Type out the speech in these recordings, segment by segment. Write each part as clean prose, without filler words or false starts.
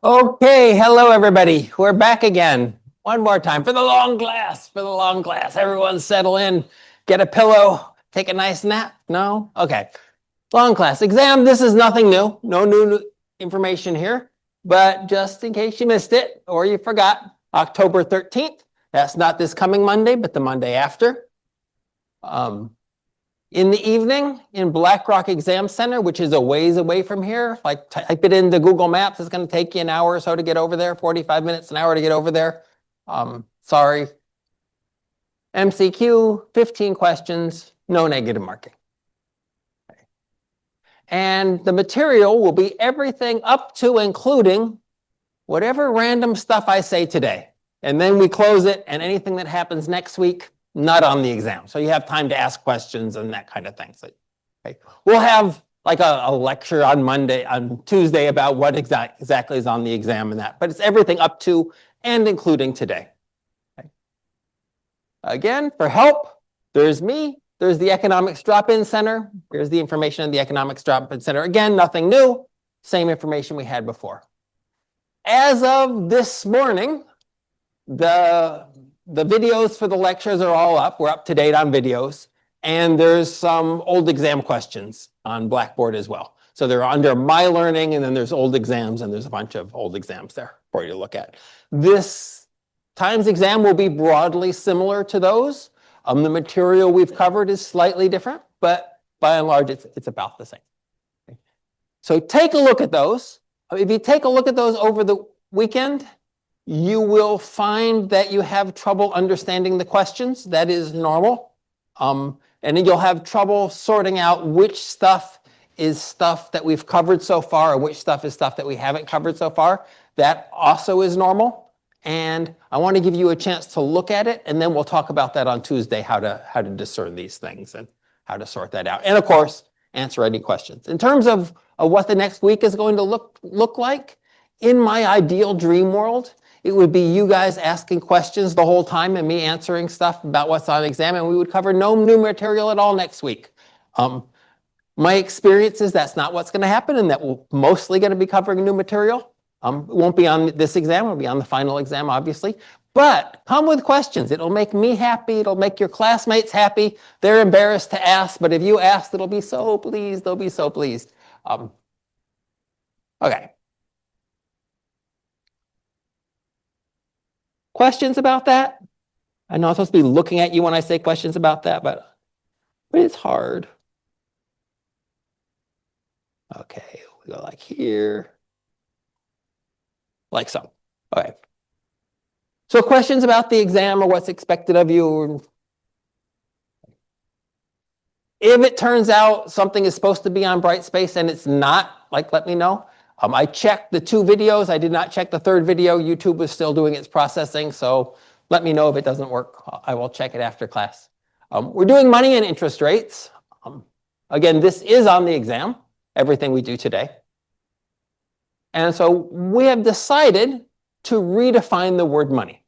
Okay, hello everybody. We're back again. One more time for the long class, Everyone settle in, get a pillow, take a nice nap. No? Okay. Long class exam. This is nothing new. No new information here. But just in case you missed it or you forgot, October 13th. That's not this coming Monday, but the Monday after. In the evening in Black Rock Exam Center, which is a ways away from here, like type it into Google Maps, it's going to take you an hour or so to get over there, 45 minutes, an hour to get over there. Sorry. MCQ, 15 questions, no negative marking. Okay. And the material will be everything up to including whatever random stuff I say today. And then we close it, and anything that happens next week, not on the exam. So you have time to ask questions and that kind of thing. So, okay. We'll have like a lecture on Tuesday about what exactly is on the exam and that, but it's everything up to and including today. Okay. Again, for help, there's me, there's the Economics Drop-In Center. Here's the information in the Economics Drop-In Center. Again, nothing new, same information we had before. As of this morning, the videos for the lectures are all up. We're up to date on videos. And there's some old exam questions on Blackboard as well. So they're under My Learning, and then there's old exams, and there's a bunch of old exams there for you to look at. This times exam will be broadly similar to those. The material we've covered is slightly different, but by and large, it's about the same. Okay. So take a look at those. If you take a look at those over the weekend, you will find that you have trouble understanding the questions. That is normal. And then you'll have trouble sorting out which stuff is stuff that we've covered so far, or which stuff is stuff that we haven't covered so far. That also is normal. And I want to give you a chance to look at it, and then we'll talk about that on Tuesday, how to discern these things and how to sort that out. And of course, answer any questions. In terms of what the next week is going to look like, in my ideal dream world, it would be you guys asking questions the whole time and me answering stuff about what's on exam, and we would cover no new material at all next week. My experience is that's not what's going to happen, and that we're mostly going to be covering new material. It won't be on this exam, it'll be on the final exam, obviously. But come with questions. It'll make me happy. It'll make your classmates happy. They're embarrassed to ask, but if you ask, they'll be so pleased. They'll be so pleased. Okay. Questions about that? I know I'm supposed to be looking at you when I say questions about that, but it's hard. Okay, we go like here. Like so. Okay. So questions about the exam or what's expected of you. If it turns out something is supposed to be on Brightspace and it's not, like, let me know. I checked the 2 videos. I did not check the 3rd video. YouTube was still doing its processing, so let me know if it doesn't work. I will check it after class. We're doing money and interest rates. Again, this is on the exam, everything we do today. And so we have decided to redefine the word money.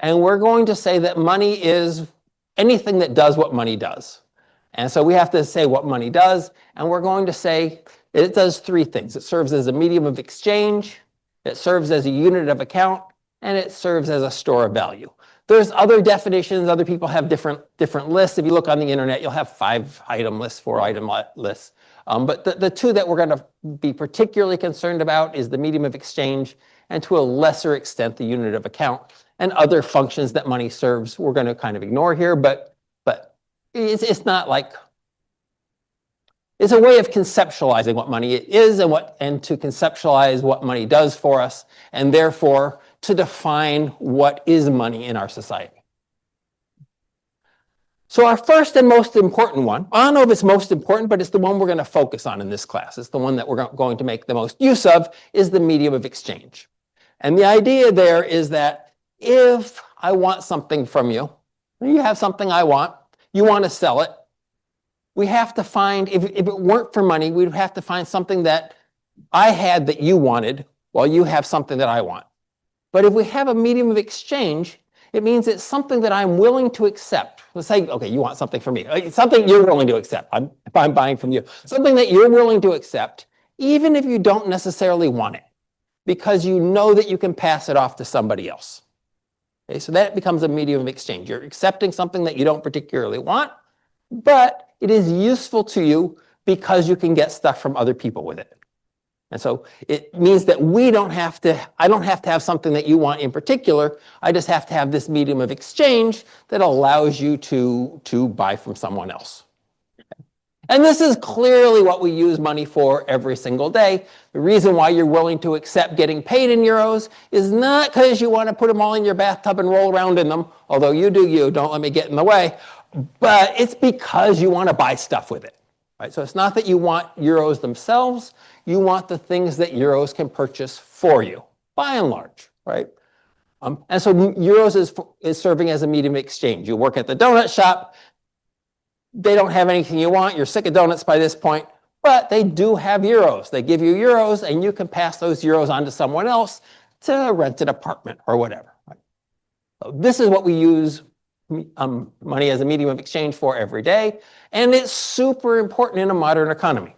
And we're going to say that money is anything that does what money does. And so we have to say what money does, and we're going to say it does 3 things. It serves as a medium of exchange, it serves as a unit of account, and it serves as a store of value. There's other definitions. Other people have different lists. If you look on the internet, you'll have 5-item lists, 4-item lists. But the 2 that we're going to be particularly concerned about is the medium of exchange, and to a lesser extent, the unit of account. And other functions that money serves, we're going to kind of ignore here, but it's not like, it's a way of conceptualizing what money is and to conceptualize what money does for us, and therefore to define what is money in our society. So our first and most important one, I don't know if it's most important, but it's the one we're going to focus on in this class. It's the one that we're going to make the most use of, is the medium of exchange. And the idea there is that if I want something from you, you have something I want, you want to sell it, we have to find, if it weren't for money, we'd have to find something that I had that you wanted, while you have something that I want. But if we have a medium of exchange, it means it's something that I'm willing to accept. Let's say, okay, you want something from me. It's something you're willing to accept. If I'm buying from you. Something that you're willing to accept, even if you don't necessarily want it. because you know that you can pass it off to somebody else. Okay, so that becomes a medium of exchange. You're accepting something that you don't particularly want, but it is useful to you because you can get stuff from other people with it. And so it means that I don't have to have something that you want in particular. I just have to have this medium of exchange that allows you to buy from someone else. And this is clearly what we use money for every single day. The reason why you're willing to accept getting paid in euros is not because you want to put them all in your bathtub and roll around in them, although you do you, don't let me get in the way, but it's because you want to buy stuff with it. Right? So it's not that you want euros themselves, you want the things that euros can purchase for you, by and large, right? And so euros is serving as a medium of exchange. You work at the donut shop, they don't have anything you want, you're sick of donuts by this point, but they do have euros. They give you euros and you can pass those euros on to someone else to rent an apartment or whatever. Right? So this is what we use money as a medium of exchange for every day. And it's super important in a modern economy,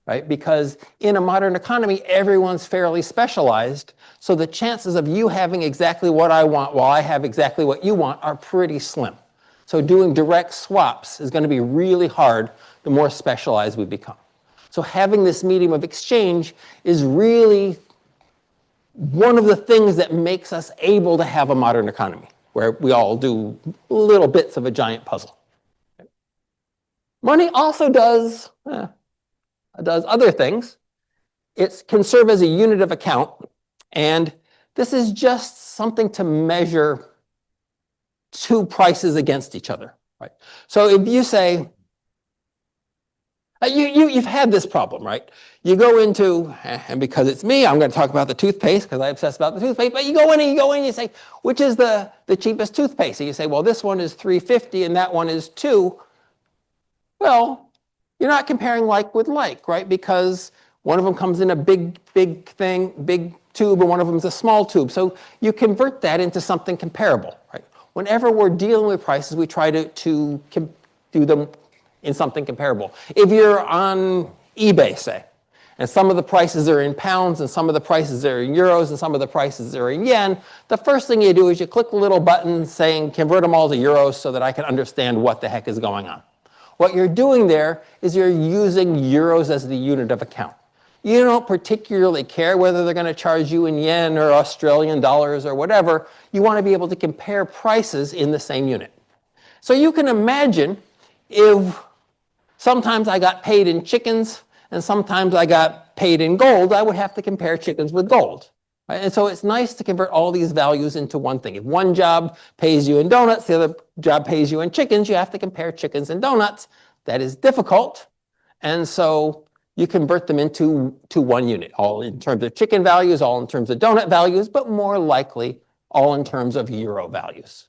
right? Because in a modern economy, everyone's fairly specialized. So the chances of you having exactly what I want while I have exactly what you want are pretty slim. So doing direct swaps is going to be really hard the more specialized we become. So having this medium of exchange is really one of the things that makes us able to have a modern economy, where we all do little bits of a giant puzzle. Money also does other things. It can serve as a unit of account, and this is just something to measure two prices against each other, right? So if you say, you've had this problem, right? You go into, and because it's me, I'm going to talk about the toothpaste because I obsess about the toothpaste, but you go in and you say, which is the cheapest toothpaste? And you say, well, this one is $3.50 and that one is $2. Well, you're not comparing like with like, right? Because one of them comes in a big tube, and one of them is a small tube. So you convert that into something comparable, right? Whenever we're dealing with prices, we try to do them in something comparable. If you're on eBay, say, and some of the prices are in pounds, and some of the prices are in euros, and some of the prices are in yen, the first thing you do is you click the little button saying, convert them all to euros so that I can understand what the heck is going on. What you're doing there is you're using euros as the unit of account. You don't particularly care whether they're going to charge you in yen or Australian dollars or whatever. You want to be able to compare prices in the same unit. So you can imagine if sometimes I got paid in chickens and sometimes I got paid in gold, I would have to compare chickens with gold. Right? And so it's nice to convert all these values into one thing. If one job pays you in donuts, the other job pays you in chickens, you have to compare chickens and donuts. That is difficult. And so you convert them into one unit, all in terms of chicken values, all in terms of donut values, but more likely all in terms of euro values,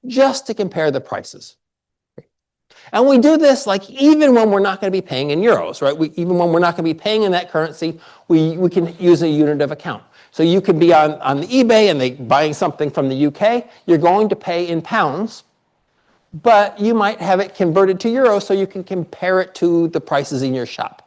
just to compare the prices. And we do this like even when we're not going to be paying in euros, right? Even when we're not going to be paying in that currency, we can use a unit of account. So you could be on the eBay and they buying something from the UK, you're going to pay in pounds, but you might have it converted to euros so you can compare it to the prices in your shop.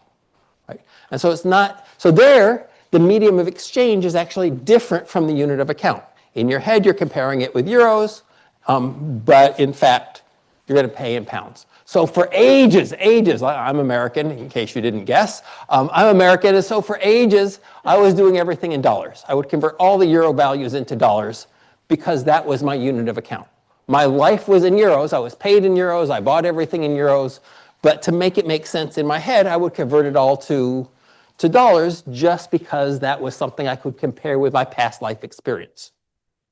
Right? And so it's not, so there, the medium of exchange is actually different from the unit of account. In your head, you're comparing it with euros, but in fact, you're going to pay in pounds. So for ages, I'm American, in case you didn't guess. I'm American, and so for ages, I was doing everything in dollars. I would convert all the euro values into dollars because that was my unit of account. My life was in euros. I was paid in euros. I bought everything in euros. But to make it make sense in my head, I would convert it all to dollars just because that was something I could compare with my past life experience.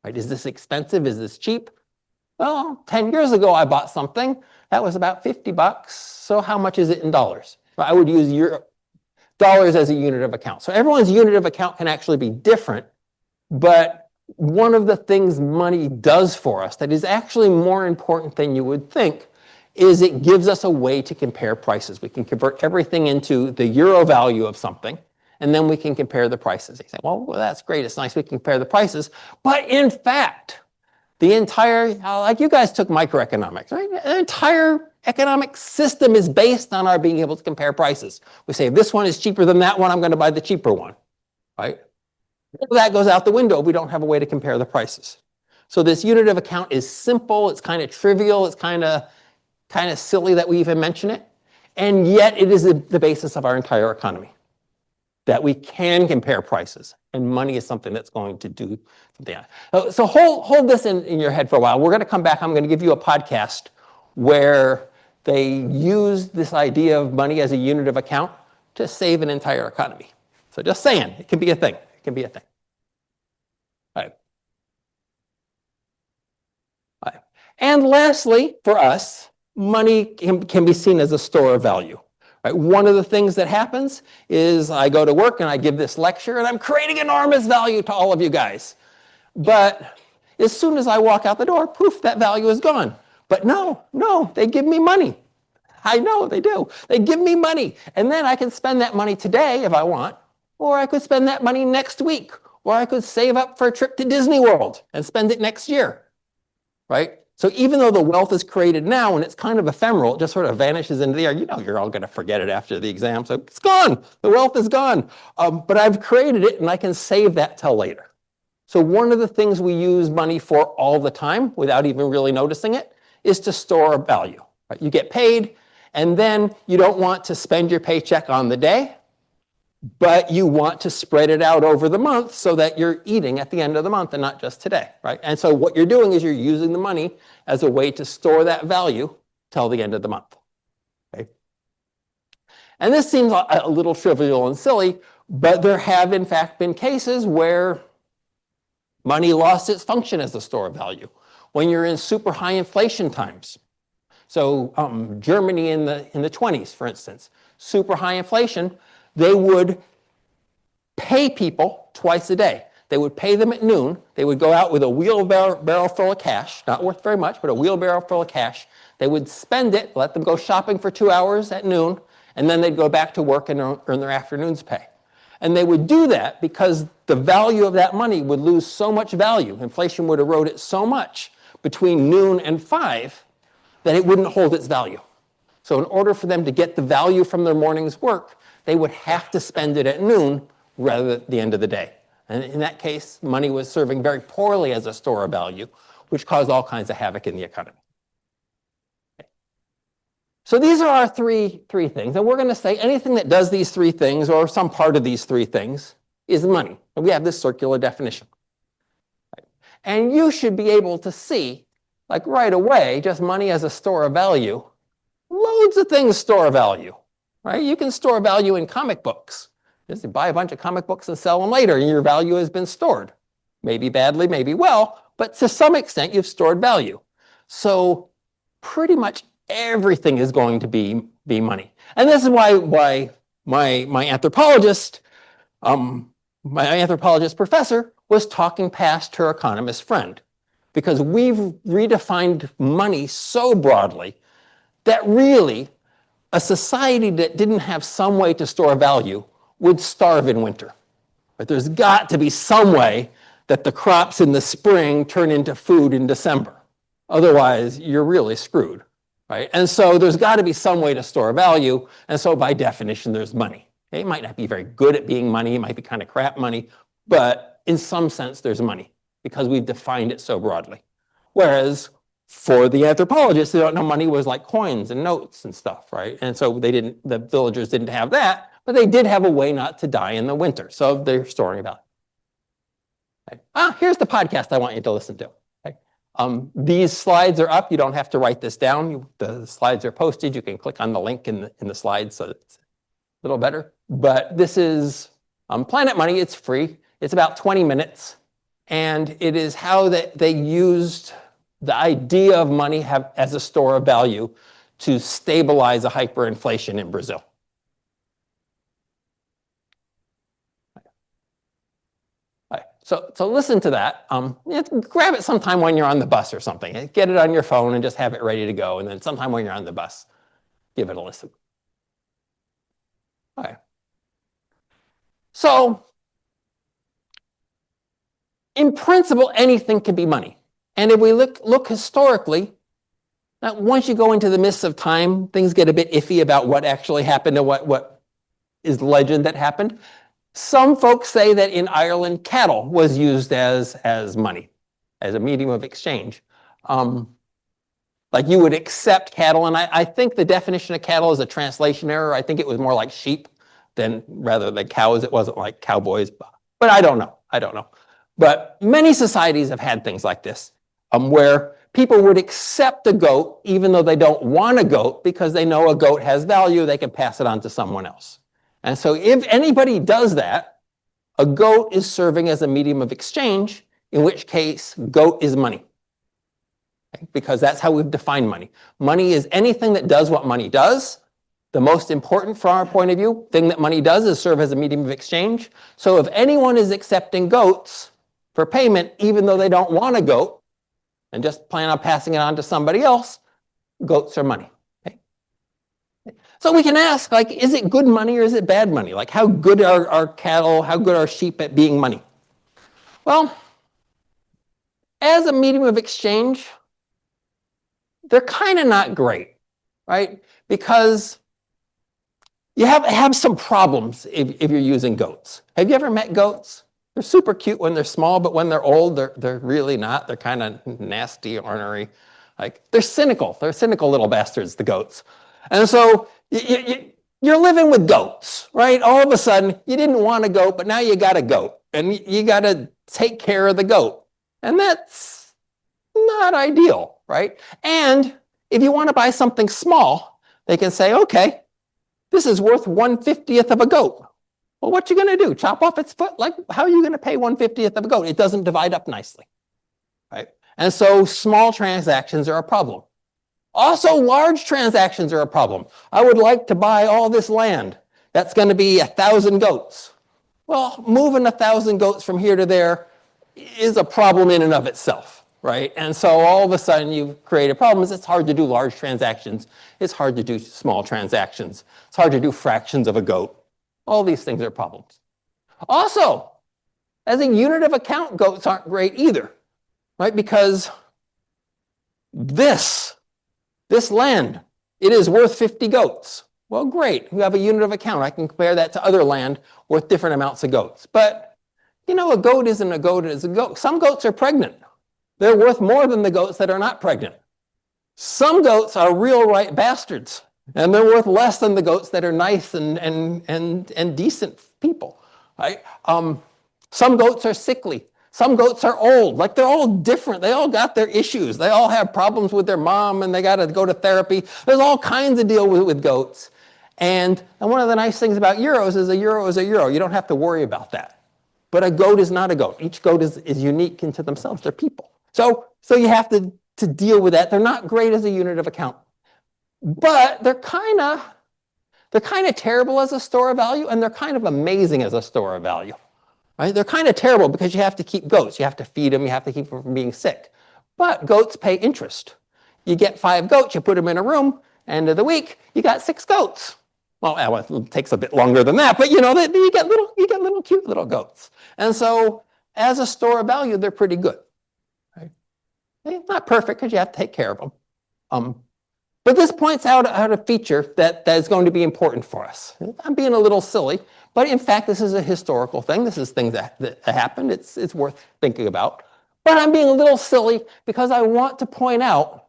Right? Is this expensive? Is this cheap? Well, 10 years ago, I bought something that was about $50. So how much is it in dollars? I would use dollars as a unit of account. So everyone's unit of account can actually be different, but one of the things money does for us that is actually more important than you would think is it gives us a way to compare prices. We can convert everything into the euro value of something, and then we can compare the prices. You say, well, that's great. It's nice we can compare the prices. But in fact, the entire, like you guys took microeconomics, right? The entire economic system is based on our being able to compare prices. We say, if this one is cheaper than that one, I'm going to buy the cheaper one, right? All that goes out the window if we don't have a way to compare the prices. So this unit of account is simple, it's kind of trivial, it's kind of silly that we even mention it, and yet it is the basis of our entire economy, that we can compare prices, and money is something that's going to do something. So hold this in your head for a while. We're going to come back. I'm going to give you a podcast where they use this idea of money as a unit of account to save an entire economy. So just saying, it can be a thing. It can be a thing. All right. All right. And lastly, for us, money can be seen as a store of value. Right? One of the things that happens is I go to work and I give this lecture and I'm creating enormous value to all of you guys. But as soon as I walk out the door, poof, that value is gone. But no, they give me money. I know they do. They give me money. And then I can spend that money today if I want, or I could spend that money next week, or I could save up for a trip to Disney World and spend it next year, right? So even though the wealth is created now and it's kind of ephemeral, it just sort of vanishes into the air. You know, you're all going to forget it after the exam. So it's gone. The wealth is gone. But I've created it and I can save that till later. So one of the things we use money for all the time without even really noticing it is to store value. Right? You get paid and then you don't want to spend your paycheck on the day, but you want to spread it out over the month so that you're eating at the end of the month and not just today, right? And so what you're doing is you're using the money as a way to store that value till the end of the month, okay? And this seems a little trivial and silly, but there have in fact been cases where money lost its function as a store of value. When you're in super high inflation times, so Germany in the 20s, for instance, super high inflation, they would pay people twice a day. They would pay them at noon. They would go out with a wheelbarrow full of cash, not worth very much, but a wheelbarrow full of cash. They would spend it, let them go shopping for 2 hours at noon, and then they'd go back to work and earn their afternoon's pay. And they would do that because the value of that money would lose so much value. Inflation would erode it so much between noon and 5 that it wouldn't hold its value. So in order for them to get the value from their morning's work, they would have to spend it at noon rather than at the end of the day. And in that case, money was serving very poorly as a store of value, which caused all kinds of havoc in the economy. Okay. So these are our three things. And we're going to say anything that does these three things or some part of these three things is money. And we have this circular definition. Right. And you should be able to see, like right away, just money as a store of value. Loads of things store value. Right? You can store value in comic books. Just buy a bunch of comic books and sell them later, and your value has been stored. Maybe badly, maybe well, but to some extent, you've stored value. So pretty much everything is going to be money. And this is why my anthropologist professor was talking past her economist friend, because we've redefined money so broadly that really a society that didn't have some way to store value would starve in winter. But there's got to be some way that the crops in the spring turn into food in December. Otherwise, you're really screwed, right? And so there's got to be some way to store value. And so by definition, there's money. It might not be very good at being money. It might be kind of crap money. But in some sense, there's money because we've defined it so broadly. Whereas for the anthropologists, they don't know money was like coins and notes and stuff, right? And so the villagers didn't have that, but they did have a way not to die in the winter. So they're storing value. Okay. Here's the podcast I want you to listen to. Okay. These slides are up. You don't have to write this down. The slides are posted. You can click on the link in the slides so it's a little better. But this is Planet Money. It's free. It's about 20 minutes. And it is how they used the idea of money as a store of value to stabilize a hyperinflation in Brazil. All right. So listen to that. Grab it sometime when you're on the bus or something. Get it on your phone and just have it ready to go. And then sometime when you're on the bus, give it a listen. All right. So in principle, anything can be money. And if we look historically, once you go into the mists of time, things get a bit iffy about what actually happened and what is legend that happened. Some folks say that in Ireland, cattle was used as money, as a medium of exchange. Like you would accept cattle, and I think the definition of cattle is a translation error. I think it was more like sheep rather than cows. It wasn't like cowboys, but I don't know. I don't know. But many societies have had things like this, where people would accept a goat even though they don't want a goat because they know a goat has value, they can pass it on to someone else. And so if anybody does that, a goat is serving as a medium of exchange, in which case goat is money. Okay? Because that's how we've defined money. Money is anything that does what money does. The most important from our point of view thing that money does is serve as a medium of exchange. So if anyone is accepting goats for payment, even though they don't want a goat, and just plan on passing it on to somebody else, goats are money. Okay? So we can ask, like, is it good money or is it bad money? Like, how good are cattle, how good are sheep at being money? Well, as a medium of exchange, they're kind of not great, right? Because you have some problems if you're using goats. Have you ever met goats? They're super cute when they're small, but when they're old, they're really not. They're kind of nasty, ornery. Like, they're cynical. They're cynical little bastards, the goats. And so you're living with goats, right? All of a sudden, you didn't want a goat, but now you got a goat. And you got to take care of the goat. And that's not ideal, right? And if you want to buy something small, they can say, okay, this is worth 1/50th of a goat. Well, what you going to do? Chop off its foot? Like, how are you going to pay 1/50th of a goat? It doesn't divide up nicely, right? And so small transactions are a problem. Also, large transactions are a problem. I would like to buy all this land. That's going to be 1,000 goats. Well, moving 1,000 goats from here to there is a problem in and of itself, right? And so all of a sudden you've created problems. It's hard to do large transactions. It's hard to do small transactions. It's hard to do fractions of a goat. All these things are problems. Also, as a unit of account, goats aren't great either, right? Because this land, it is worth 50 goats. Well, great. You have a unit of account. I can compare that to other land worth different amounts of goats. But, you know, a goat isn't a goat as a goat. Some goats are pregnant. They're worth more than the goats that are not pregnant. Some goats are real right bastards. And they're worth less than the goats that are nice and decent people, right? Some goats are sickly. Some goats are old. Like, they're all different. They all got their issues. They all have problems with their mom and they got to go to therapy. There's all kinds of deal with goats. And one of the nice things about euros is a euro is a euro. You don't have to worry about that. But a goat is not a goat. Each goat is unique into themselves. They're people. So you have to deal with that. They're not great as a unit of account. But they're kind of terrible as a store of value, and they're kind of amazing as a store of value, right? They're kind of terrible because you have to keep goats. You have to feed them. You have to keep them from being sick. But goats pay interest. You get 5 goats, you put them in a room, end of the week, you got 6 goats. Well, it takes a bit longer than that, but you know, you get little cute little goats. And so as a store of value, they're pretty good, right? They're not perfect because you have to take care of them. But this points out a feature that is going to be important for us. I'm being a little silly, but in fact, this is a historical thing. This is things that happened. It's worth thinking about. But I'm being a little silly because I want to point out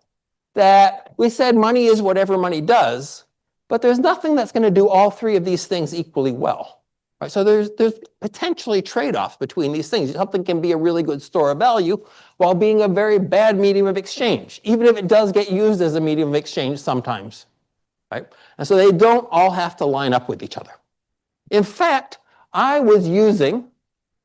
that we said money is whatever money does, but there's nothing that's going to do all 3 of these things equally well. Right? So there's potentially trade-offs between these things. Something can be a really good store of value while being a very bad medium of exchange, even if it does get used as a medium of exchange sometimes. Right? And so they don't all have to line up with each other. In fact, I was using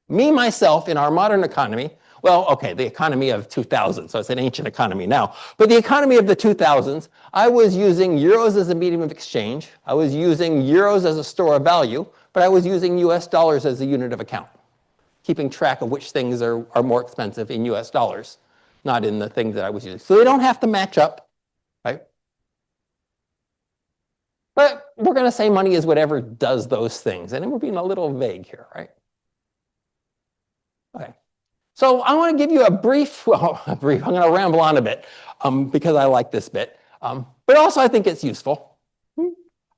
myself in our modern economy. Well, okay, the economy of 2000, so it's an ancient economy now. But the economy of the 2000s, I was using euros as a medium of exchange. I was using euros as a store of value, but I was using US dollars as a unit of account, keeping track of which things are more expensive in US dollars, not in the things that I was using. So they don't have to match up, right? But we're going to say money is whatever does those things. And we're being a little vague here, right? Okay. So I want to give you I'm going to ramble on a bit because I like this bit. But also I think it's useful.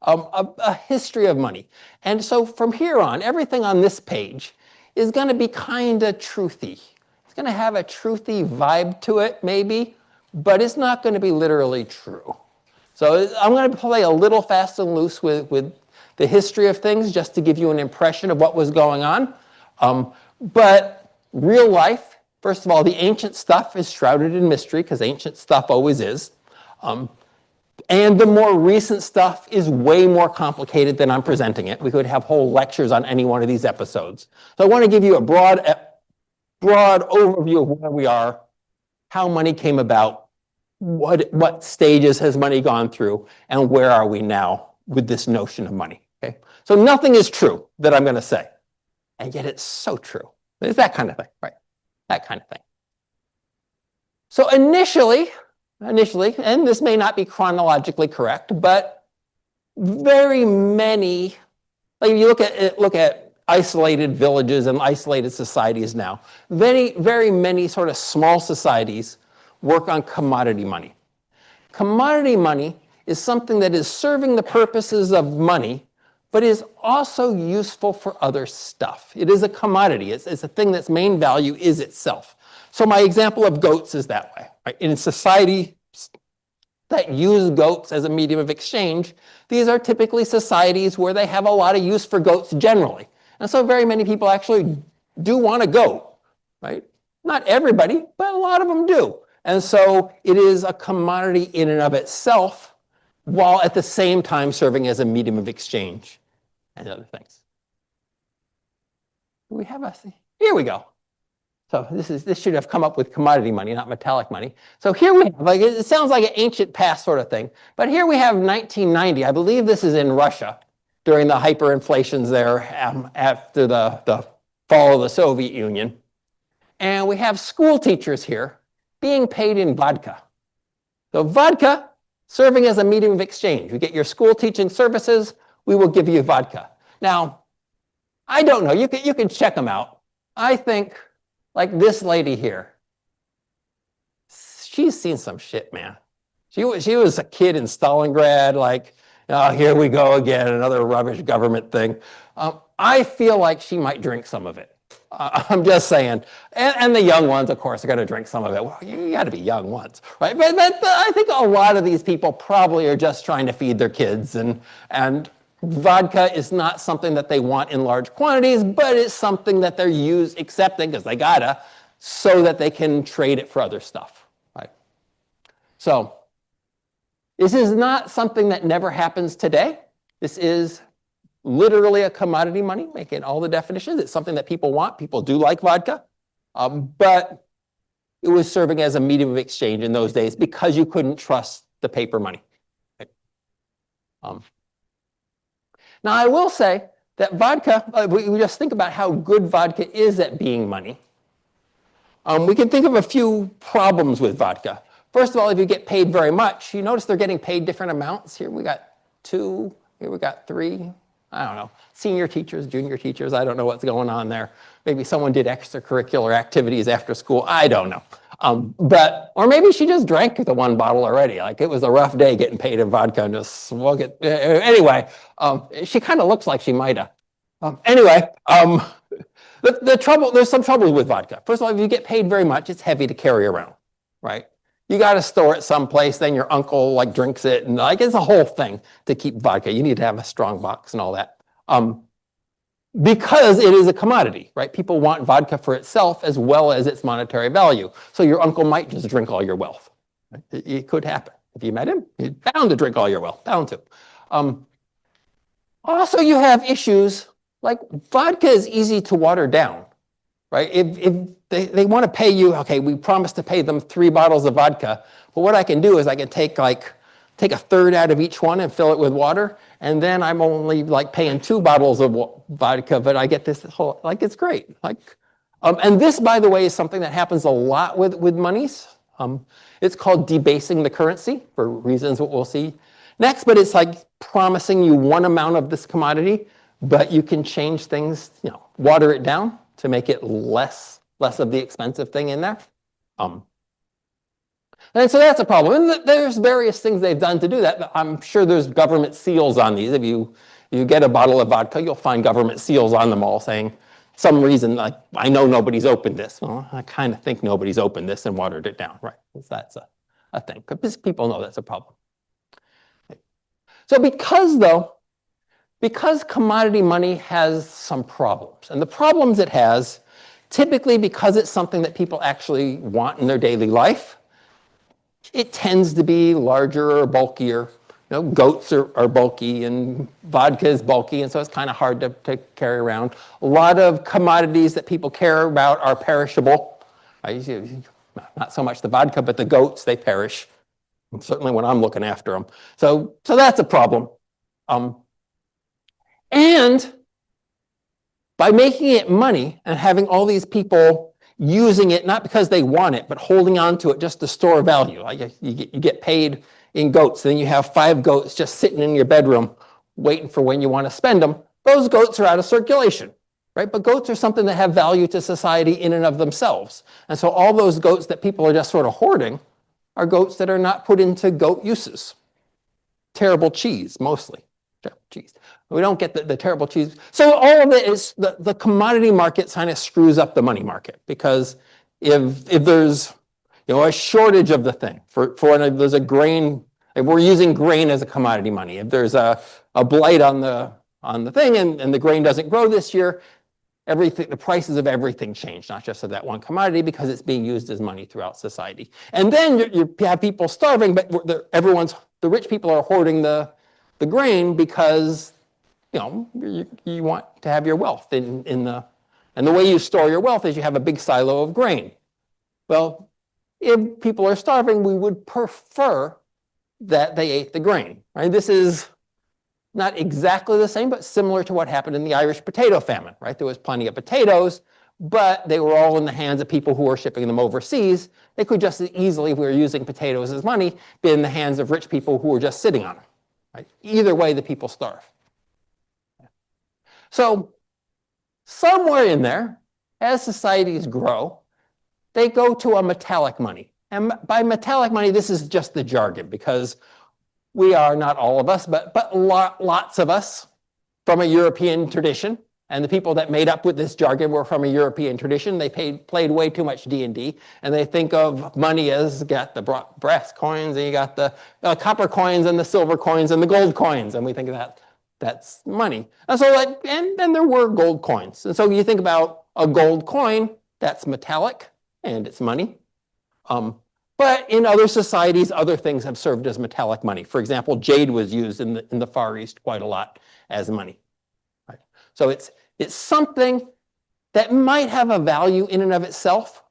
a history of money. And so from here on, everything on this page is going to be kind of truthy. It's going to have a truthy vibe to it, maybe, but it's not going to be literally true. So I'm going to play a little fast and loose with the history of things just to give you an impression of what was going on. But real life, first of all, the ancient stuff is shrouded in mystery because ancient stuff always is. And the more recent stuff is way more complicated than I'm presenting it. We could have whole lectures on any one of these episodes. So I want to give you a broad overview of where we are, how money came about, what stages has money gone through, and where are we now with this notion of money. Okay? So nothing is true that I'm going to say, and yet it's so true. It's that kind of thing, right? That kind of thing. So initially, and this may not be chronologically correct, but very many, like if you look at isolated villages and isolated societies now, very many sort of small societies work on commodity money. Commodity money is something that is serving the purposes of money, but is also useful for other stuff. It is a commodity. It's a thing that's main value is itself. So my example of goats is that way. Right? In society that use goats as a medium of exchange, these are typically societies where they have a lot of use for goats generally. And so very many people actually do want a goat, right? Not everybody, but a lot of them do. And so it is a commodity in and of itself, while at the same time serving as a medium of exchange and other things. We have here we go. So this should have come up with commodity money, not metallic money. So here we have, like, it sounds like an ancient past sort of thing, but here we have 1990. I believe this is in Russia during the hyperinflations there after the fall of the Soviet Union. And we have school teachers here being paid in vodka. So vodka serving as a medium of exchange. You get your school teaching services, we will give you vodka. Now, I don't know, you can check them out. I think, like this lady here, she's seen some shit, man. She was a kid in Stalingrad, like, oh, here we go again, another rubbish government thing. I feel like she might drink some of it. I'm just saying. And the young ones, of course, are going to drink some of it. Well, you got to be young once, right? But I think a lot of these people probably are just trying to feed their kids. And vodka is not something that they want in large quantities, but it's something that they're accepting because they gotta, so that they can trade it for other stuff, right? So this is not something that never happens today. This is literally a commodity money, making all the definitions. It's something that people want. People do like vodka, but it was serving as a medium of exchange in those days because you couldn't trust the paper money. Right? Now, I will say that vodka, we just think about how good vodka is at being money. We can think of a few problems with vodka. First of all, if you get paid very much, you notice they're getting paid different amounts. Here we got 2, here we got 3. I don't know, senior teachers, junior teachers, I don't know what's going on there. Maybe someone did extracurricular activities after school, I don't know. Or maybe she just drank the 1 bottle already, like it was a rough day getting paid in vodka and just swung it. Anyway, she kind of looks like she might have. The trouble, there's some trouble with vodka. First of all, if you get paid very much, it's heavy to carry around, right? You got to store it someplace, then your uncle like drinks it, and like it's a whole thing to keep vodka. You need to have a strong box and all that. Because it is a commodity, right? People want vodka for itself as well as its monetary value. So your uncle might just drink all your wealth. It could happen. If you met him, he's bound to drink all your wealth, bound to. Also, you have issues like vodka is easy to water down, right? If they want to pay you, okay, we promised to pay them 3 bottles of vodka, but what I can do is I can take a third out of each one and fill it with water, and then I'm only like paying 2 bottles of vodka, but I get this whole, like it's great. And this, by the way, is something that happens a lot with monies. It's called debasing the currency for reasons that we'll see next, but it's like promising you one amount of this commodity, but you can change things, water it down to make it less of the expensive thing in there. And so that's a problem. And there's various things they've done to do that. I'm sure there's government seals on these. If you get a bottle of vodka, you'll find government seals on them all saying some reason, like, I know nobody's opened this. Well, I kind of think nobody's opened this and watered it down, right? That's a thing. Because people know that's a problem. So because commodity money has some problems, and the problems it has, typically because it's something that people actually want in their daily life, it tends to be larger or bulkier. You know, goats are bulky and vodka is bulky, and so it's kind of hard to carry around. A lot of commodities that people care about are perishable. Not so much the vodka, but the goats, they perish. And certainly when I'm looking after them. So that's a problem. And by making it money and having all these people using it, not because they want it, but holding on to it just to store value. Like you get paid in goats, then you have 5 goats just sitting in your bedroom waiting for when you want to spend them. Those goats are out of circulation, right? But goats are something that have value to society in and of themselves. And so all those goats that people are just sort of hoarding are goats that are not put into goat uses. Terrible cheese, mostly. Terrible cheese. We don't get the terrible cheese. So all of it is the commodity market kind of screws up the money market, because if there's a shortage of the thing, if there's a grain, if we're using grain as a commodity money, if there's a blight on the thing and the grain doesn't grow this year, the prices of everything change, not just of that one commodity, because it's being used as money throughout society. And then you have people starving, but the rich people are hoarding the grain because you want to have your wealth and the way you store your wealth is you have a big silo of grain. Well, if people are starving, we would prefer that they ate the grain, right? This is not exactly the same, but similar to what happened in the Irish potato famine, right? There was plenty of potatoes, but they were all in the hands of people who were shipping them overseas. They could just as easily, if we were using potatoes as money, be in the hands of rich people who were just sitting on them, right? Either way, the people starve. So somewhere in there, as societies grow, they go to a metallic money. And by metallic money, this is just the jargon, because we are, not all of us, but lots of us from a European tradition. And the people that made up with this jargon were from a European tradition. They played way too much D&D. And they think of money as got the brass coins, and you got the copper coins and the silver coins and the gold coins. And we think of that's money. And so and then there were gold coins. And so you think about a gold coin, that's metallic and it's money. But in other societies, other things have served as metallic money. For example, jade was used in the Far East quite a lot as money. Right? So it's something that might have a value in and of itself,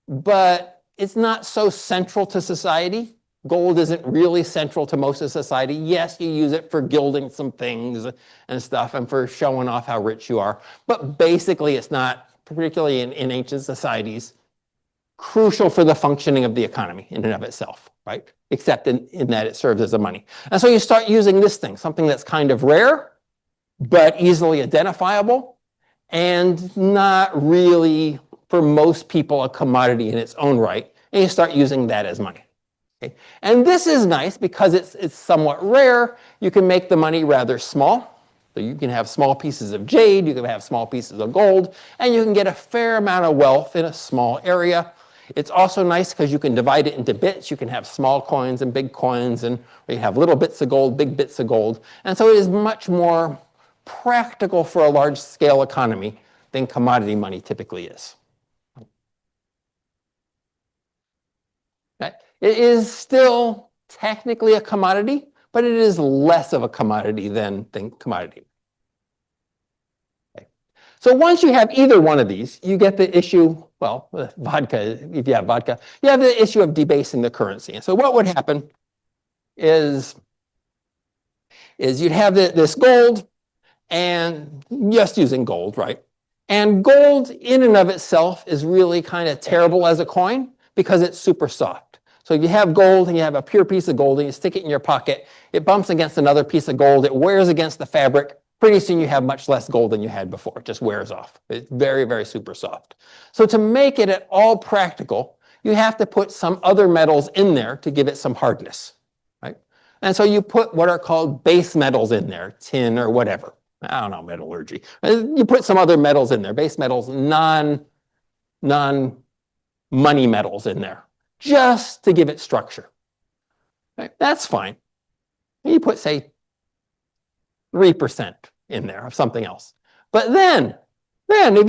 but it's not so central to society. Gold isn't really central to most of society. Yes, you use it for gilding some things and stuff and for showing off how rich you are. But basically, it's not, particularly in ancient societies, crucial for the functioning of the economy in and of itself, right? Except in that it serves as a money. And so you start using this thing, something that's kind of rare, but easily identifiable, and not really, for most people, a commodity in its own right. And you start using that as money. Okay? And this is nice because it's somewhat rare. You can make the money rather small. So you can have small pieces of jade, you can have small pieces of gold, and you can get a fair amount of wealth in a small area. It's also nice because you can divide it into bits. You can have small coins and big coins, and you have little bits of gold, big bits of gold. And so it is much more practical for a large-scale economy than commodity money typically is. Okay. It is still technically a commodity, but it is less of a commodity than commodity. Okay. So once you have either one of these, you get the issue, well, vodka, if you have vodka, you have the issue of debasing the currency. And so what would happen is you'd have this gold, and just using gold, right? And gold in and of itself is really kind of terrible as a coin because it's super soft. So if you have gold and you have a pure piece of gold and you stick it in your pocket, it bumps against another piece of gold, it wears against the fabric. Pretty soon you have much less gold than you had before. It just wears off. It's very, very super soft. So to make it at all practical, you have to put some other metals in there to give it some hardness, right? And so you put what are called base metals in there, tin or whatever. I don't know, metallurgy. You put some other metals in there, base metals, non-money metals in there, just to give it structure. Right? That's fine. You put, say, 3% in there of something else. But then if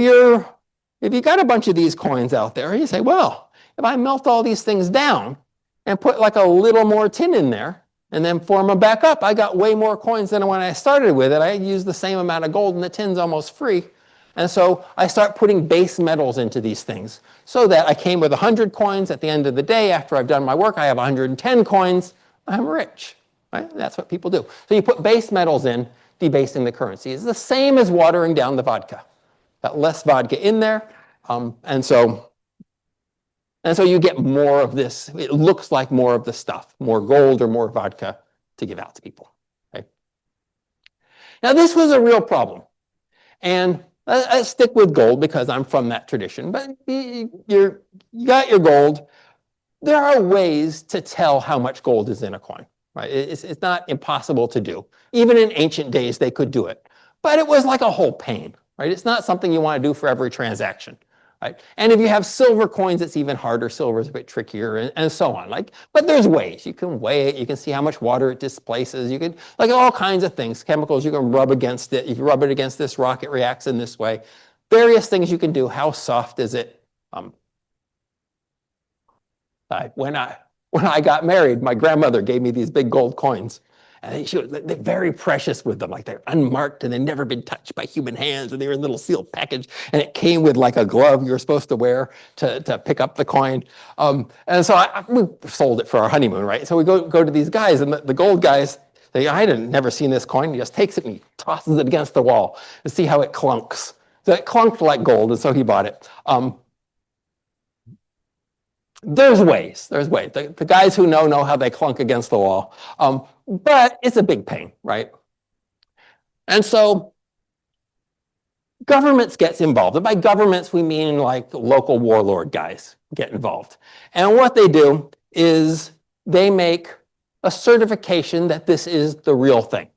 you got a bunch of these coins out there, you say, well, if I melt all these things down and put like a little more tin in there and then form them back up, I got way more coins than when I started with it. I used the same amount of gold and the tin's almost free. And so I start putting base metals into these things so that I came with 100 coins. At the end of the day, after I've done my work, I have 110 coins. I'm rich. Right? That's what people do. So you put base metals in, debasing the currency. It's the same as watering down the vodka. Got less vodka in there. And so you get more of this. It looks like more of the stuff, more gold or more vodka to give out to people. Okay? Now, this was a real problem. And I stick with gold because I'm from that tradition. But you got your gold. There are ways to tell how much gold is in a coin. Right? It's not impossible to do. Even in ancient days, they could do it. But it was like a whole pain. Right? It's not something you want to do for every transaction. Right? And if you have silver coins, it's even harder. Silver is a bit trickier and so on. But there's ways. You can weigh it. You can see how much water it displaces. You can, all kinds of things. Chemicals you can rub against it. You can rub it against this rock. It reacts in this way. Various things you can do. How soft is it? When I got married, my grandmother gave me these big gold coins. And they're very precious with them, like they're unmarked and they've never been touched by human hands, and they were in a little sealed package, and it came with like a glove you were supposed to wear to pick up the coin. And so we sold it for our honeymoon, right? So we go to these guys, and the gold guys, I had never seen this coin. He just takes it and he tosses it against the wall to see how it clunks. So it clunked like gold, and so he bought it. There's ways. The guys who know how they clunk against the wall. But it's a big pain, right? And so governments gets involved. And by governments, we mean like local warlord guys get involved. And what they do is they make a certification that this is the real thing,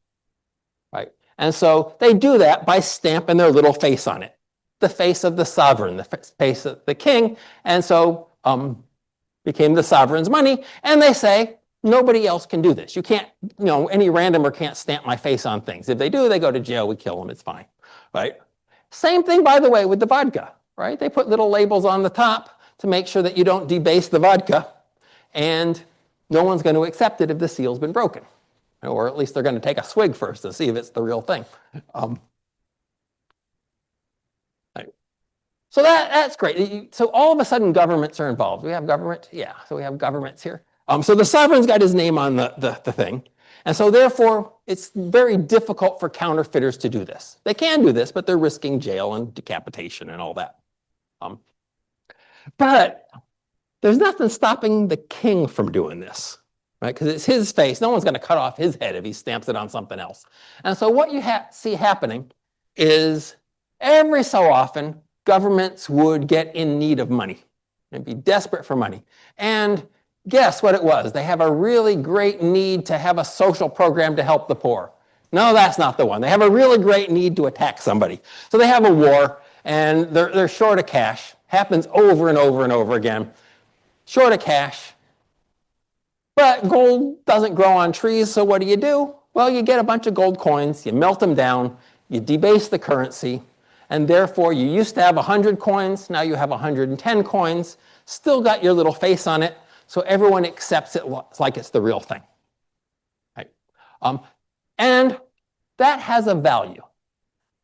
right? And so they do that by stamping their little face on it. The face of the sovereign, the face of the king. And so became the sovereign's money, and they say, nobody else can do this. You can't, any randomer can't stamp my face on things. If they do, they go to jail, we kill them, it's fine, right? Same thing, by the way, with the vodka, right? They put little labels on the top to make sure that you don't debase the vodka, and no one's going to accept it if the seal's been broken. Or at least they're going to take a swig first to see if it's the real thing. So that's great. So all of a sudden, governments are involved. We have government? Yeah, so we have governments here. So the sovereign's got his name on the thing. And so therefore, it's very difficult for counterfeiters to do this. They can do this, but they're risking jail and decapitation and all that. But there's nothing stopping the king from doing this, right? Because it's his face. No one's going to cut off his head if he stamps it on something else. And so what you see happening is every so often, governments would get in need of money and be desperate for money. And guess what it was? They have a really great need to have a social program to help the poor. No, that's not the one. They have a really great need to attack somebody. So they have a war, and they're short of cash. Happens over and over and over again. Short of cash. But gold doesn't grow on trees, so what do? Well, you get a bunch of gold coins, you melt them down, you debase the currency, and therefore, you used to have 100 coins, now you have 110 coins, still got your little face on it, so everyone accepts it like it's the real thing. Right? And that has a value.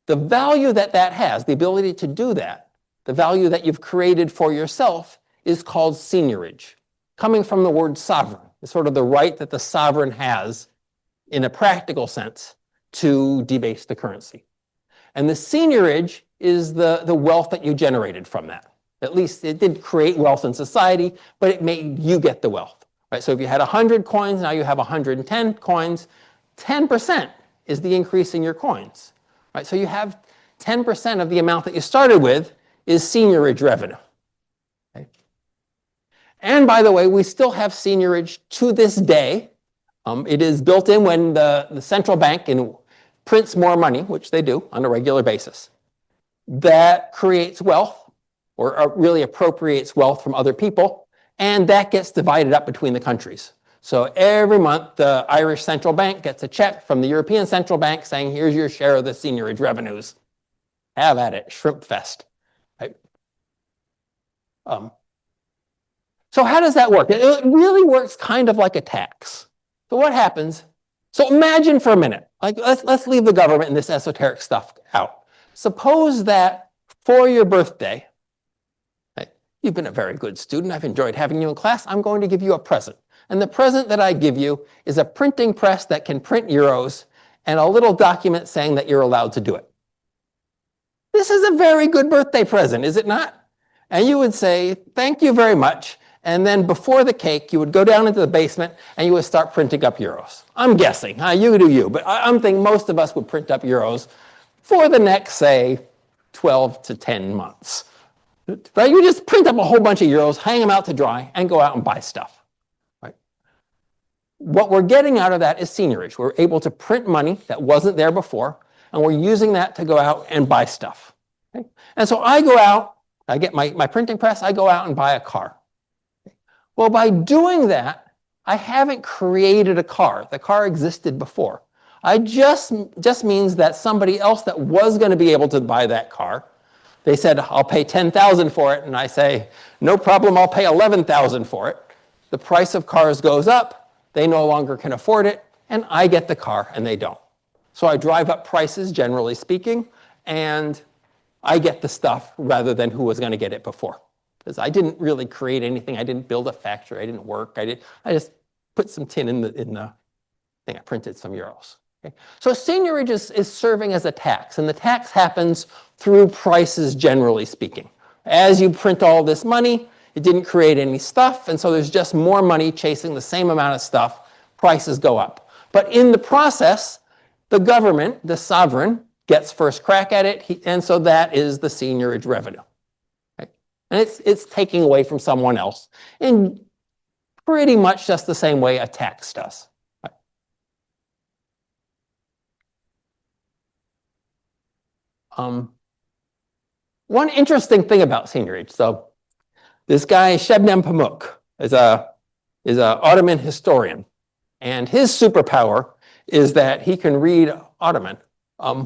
The value that has, the ability to do that, the value that you've created for yourself, is called seigniorage, coming from the word sovereign. It's sort of the right that the sovereign has, in a practical sense, to debase the currency. And the seigniorage is the wealth that you generated from that. At least it did create wealth in society, but it made you get the wealth. Right? So if you had 100 coins, now you have 110 coins. 10% is the increase in your coins. Right? So you have 10% of the amount that you started with is seigniorage revenue. Okay? And by the way, we still have seigniorage to this day. It is built in when the central bank prints more money, which they do on a regular basis. That creates wealth, or really appropriates wealth from other people, and that gets divided up between the countries. So every month, the Irish central bank gets a check from the European Central Bank saying, here's your share of the seigniorage revenues. Have at it, shrimp fest. Right? So how does that work? It really works kind of like a tax. So what happens? So imagine for a minute, like let's leave the government and this esoteric stuff out. Suppose that for your birthday, you've been a very good student, I've enjoyed having you in class, I'm going to give you a present. And the present that I give you is a printing press that can print euros and a little document saying that you're allowed to do it. This is a very good birthday present, is it not? And you would say, thank you very much. And then before the cake, you would go down into the basement and you would start printing up euros. I'm guessing, you do you, but I'm thinking most of us would print up euros for the next, say, 12 to 10 months. Right? You just print up a whole bunch of euros, hang them out to dry, and go out and buy stuff. Right? What we're getting out of that is seigniorage. We're able to print money that wasn't there before, and we're using that to go out and buy stuff. Okay? And so I go out, I get my printing press, I go out and buy a car. Well, by doing that, I haven't created a car. The car existed before. I just means that somebody else that was going to be able to buy that car, they said, I'll pay $10,000 for it. And I say, no problem, I'll pay $11,000 for it. The price of cars goes up. They no longer can afford it. And I get the car and they don't. So I drive up prices, generally speaking, and I get the stuff rather than who was going to get it before. Because I didn't really create anything. I didn't build a factory. I didn't work. I just put some tin in the thing. I printed some euros. Okay? So seigniorage is serving as a tax, and the tax happens through prices, generally speaking. As you print all this money, it didn't create any stuff, and so there's just more money chasing the same amount of stuff. Prices go up. But in the process, the government, the sovereign, gets first crack at it, and so that is the seigniorage revenue. Okay? And it's taking away from someone else in pretty much just the same way a tax does. One interesting thing about seigniorage. So this guy, Shebnem Pamuk, is an Ottoman historian. And his superpower is that he can read Ottoman,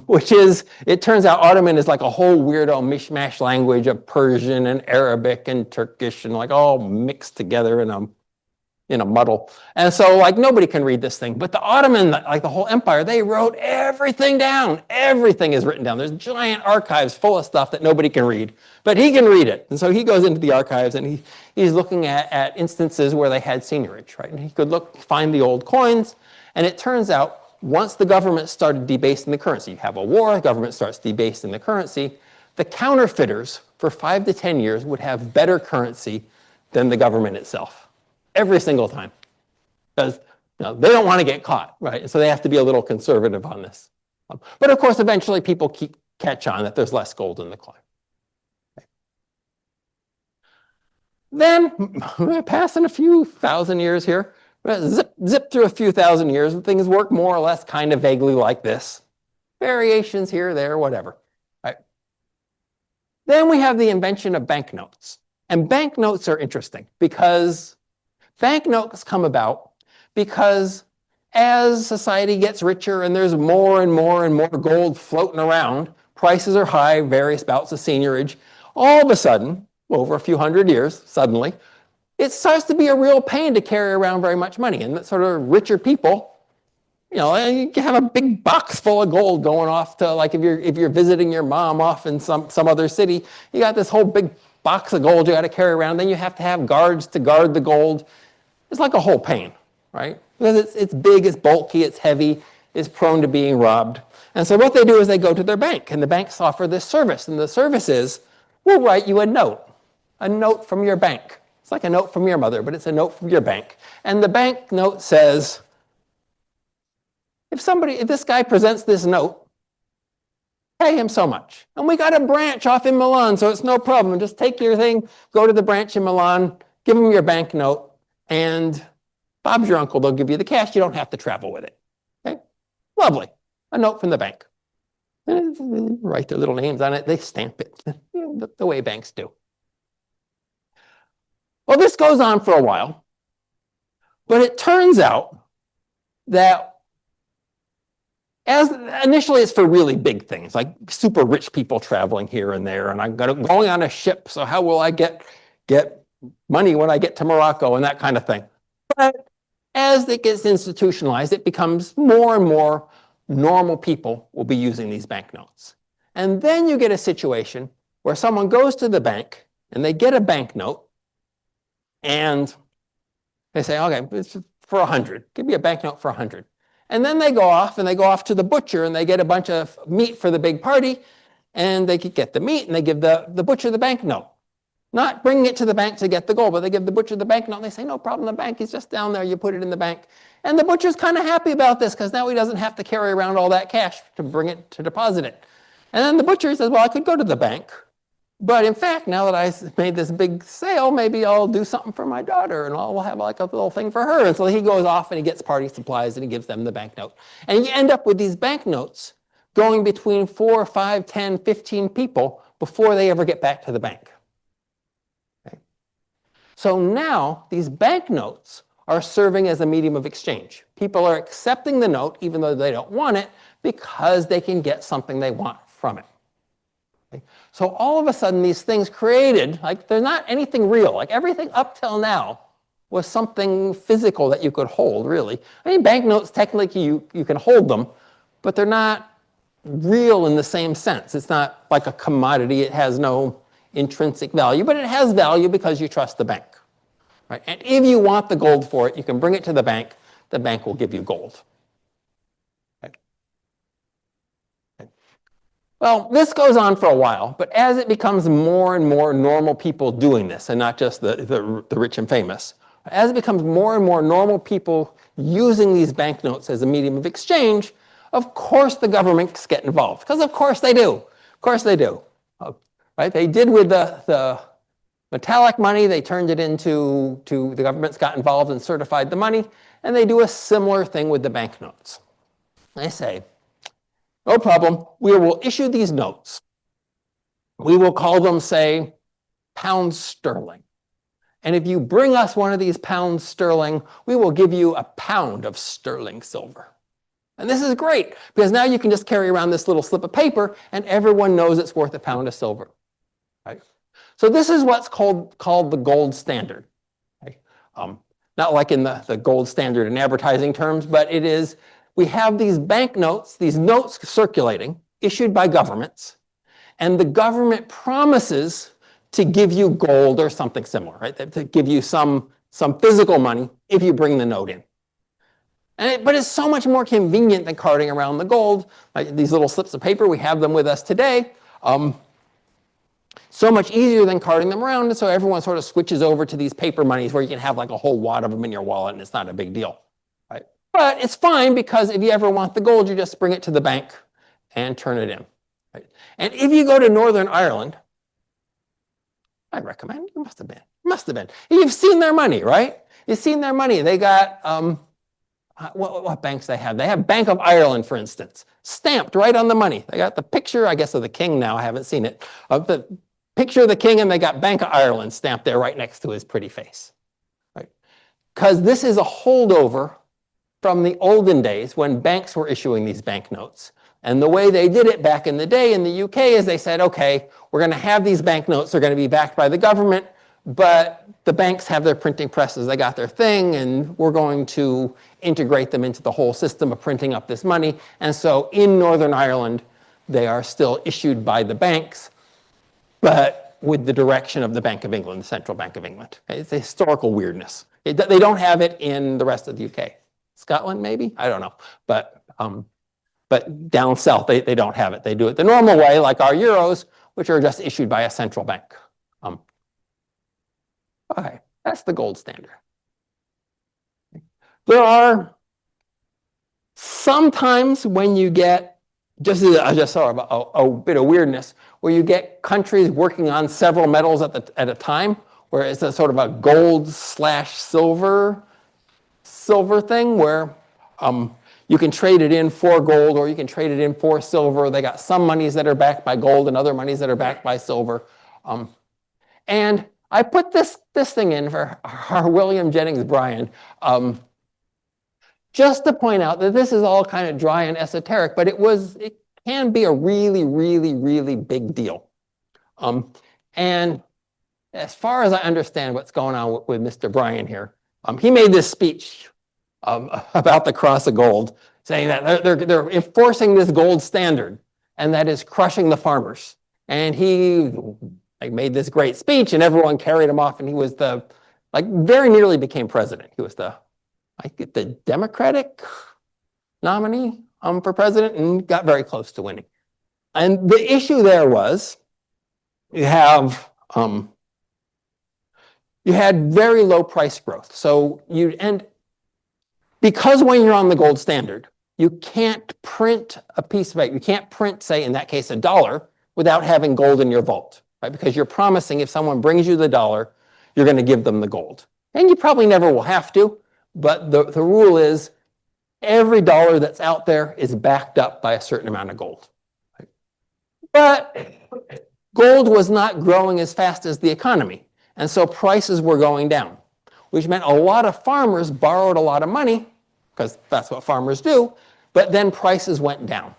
which is, it turns out Ottoman is like a whole weirdo mishmash language of Persian and Arabic and Turkish and like all mixed together in a muddle. And so like nobody can read this thing, but the Ottoman, like the whole empire, they wrote everything down. Everything is written down. There's giant archives full of stuff that nobody can read, but he can read it. And so he goes into the archives and he's looking at instances where they had seigniorage, right? And he could find the old coins. And it turns out once the government started debasing the currency, you have a war, the government starts debasing the currency, the counterfeiters for 5 to 10 years would have better currency than the government itself. Every single time, because they don't want to get caught, right? So they have to be a little conservative on this. But of course, eventually people catch on that there's less gold in the coin. Okay. Then, passing a few thousand years here, zip through a few thousand years, things work more or less kind of vaguely like this. Variations here, there, whatever. Right? Then we have the invention of banknotes. And banknotes are interesting because banknotes come about because as society gets richer and there's more and more and more gold floating around, prices are high, various bouts of seigniorage, all of a sudden, over a few hundred years, suddenly, it starts to be a real pain to carry around very much money. And that sort of richer people, you have a big box full of gold going off to, like if you're visiting your mom off in some other city, you got this whole big box of gold you got to carry around. Then you have to have guards to guard the gold. It's like a whole pain, right? Because it's big, it's bulky, it's heavy, it's prone to being robbed. And so what they do is they go to their bank, and the banks offer this service. And the service is, we'll write you a note from your bank. It's like a note from your mother, but it's a note from your bank. And the bank note says, if this guy presents this note, pay him so much. And we got a branch off in Milan, so it's no problem. Just take your thing, go to the branch in Milan, give them your banknote, and Bob's your uncle. They'll give you the cash. You don't have to travel with it. Okay? Lovely. A note from the bank. And they write their little names on it. They stamp it the way banks do. Well, this goes on for a while, but it turns out that as initially it's for really big things, like super rich people traveling here and there, and I'm going on a ship, so how will I get money when I get to Morocco and that kind of thing. But as it gets institutionalized, it becomes more and more normal people will be using these banknotes. And then you get a situation where someone goes to the bank and they get a banknote and they say, okay, it's for 100. Give me a banknote for 100. And then they go off to the butcher and they get a bunch of meat for the big party, and they get the meat and they give the butcher the banknote. Not bringing it to the bank to get the gold, but they give the butcher the banknote and they say, no problem, the bank is just down there, you put it in the bank. And the butcher's kind of happy about this because now he doesn't have to carry around all that cash to bring it to deposit it. And then the butcher says, well, I could go to the bank, but in fact, now that I made this big sale, maybe I'll do something for my daughter and we'll have like a little thing for her. And so he goes off and he gets party supplies and he gives them the banknote. And you end up with these banknotes going between 4, 5, 10, 15 people before they ever get back to the bank. Okay. So now these banknotes are serving as a medium of exchange. People are accepting the note even though they don't want it because they can get something they want from it. So all of a sudden, these things created, like they're not anything real. Like everything up till now was something physical that you could hold, really. I mean, banknotes, technically, you can hold them, but they're not real in the same sense. It's not like a commodity. It has no intrinsic value, but it has value because you trust the bank. Right? And if you want the gold for it, you can bring it to the bank. The bank will give you gold. Well, this goes on for a while, but as it becomes more and more normal people doing this, and not just the rich and famous, as it becomes more and more normal people using these banknotes as a medium of exchange, of course the governments get involved, because of course they do. Of course they do. Right? They did with the metallic money. They turned it into, the governments got involved and certified the money, and they do a similar thing with the banknotes. They say, no problem, we will issue these notes. We will call them, say, pounds sterling. And if you bring us one of these pounds sterling, we will give you a pound of sterling silver. And this is great, because now you can just carry around this little slip of paper, and everyone knows it's worth a pound of silver. Right? So this is what's called the gold standard. Okay? Not like in the gold standard in advertising terms, but it is, we have these banknotes, these notes circulating, issued by governments, and the government promises to give you gold or something similar, right? To give you some physical money if you bring the note in. But it's so much more convenient than carting around the gold. Like these little slips of paper, we have them with us today. So much easier than carting them around, and so everyone sort of switches over to these paper monies where you can have like a whole wad of them in your wallet and it's not a big deal. But it's fine because if you ever want the gold, you just bring it to the bank and turn it in. Right? And if you go to Northern Ireland, I recommend, you must have been. You've seen their money, right? You've seen their money. They got, what banks they have? They have Bank of Ireland, for instance, stamped right on the money. They got the picture, I guess, of the king now. I haven't seen it. Of the picture of the king, and they got Bank of Ireland stamped there right next to his pretty face. Right? Because this is a holdover from the olden days when banks were issuing these banknotes. And the way they did it back in the day in the UK is they said, okay, we're going to have these banknotes. They're going to be backed by the government, but the banks have their printing presses. They got their thing, and we're going to integrate them into the whole system of printing up this money. And so in Northern Ireland, they are still issued by the banks, but with the direction of the Bank of England, the Central Bank of England. It's a historical weirdness. They don't have it in the rest of the UK. Scotland, maybe? I don't know. But down south, they don't have it. They do it the normal way, like our euros, which are just issued by a central bank. Okay, that's the gold standard. There are sometimes when you get, I just saw a bit of weirdness, where you get countries working on several metals at a time, where it's a sort of a gold slash silver thing where you can trade it in for gold or you can trade it in for silver. They got some monies that are backed by gold and other monies that are backed by silver. And I put this thing in for our William Jennings Bryan just to point out that this is all kind of dry and esoteric, but it can be a really, really, really big deal. And as far as I understand what's going on with Mr. Bryan here, he made this speech about the cross of gold, saying that they're enforcing this gold standard, and that is crushing the farmers. And he made this great speech, and everyone carried him off, and he was very nearly became president. He was the Democratic nominee for president, and got very close to winning. And the issue there was you had very low price growth. So because when you're on the gold standard, you can't print a piece of paper. You can't print, say, in that case, $1 without having gold in your vault, right? Because you're promising if someone brings you the $1, you're going to give them the gold. And you probably never will have to, but the rule is every $1 that's out there is backed up by a certain amount of gold. Right? But gold was not growing as fast as the economy, and so prices were going down, which meant a lot of farmers borrowed a lot of money, because that's what farmers do, but then prices went down.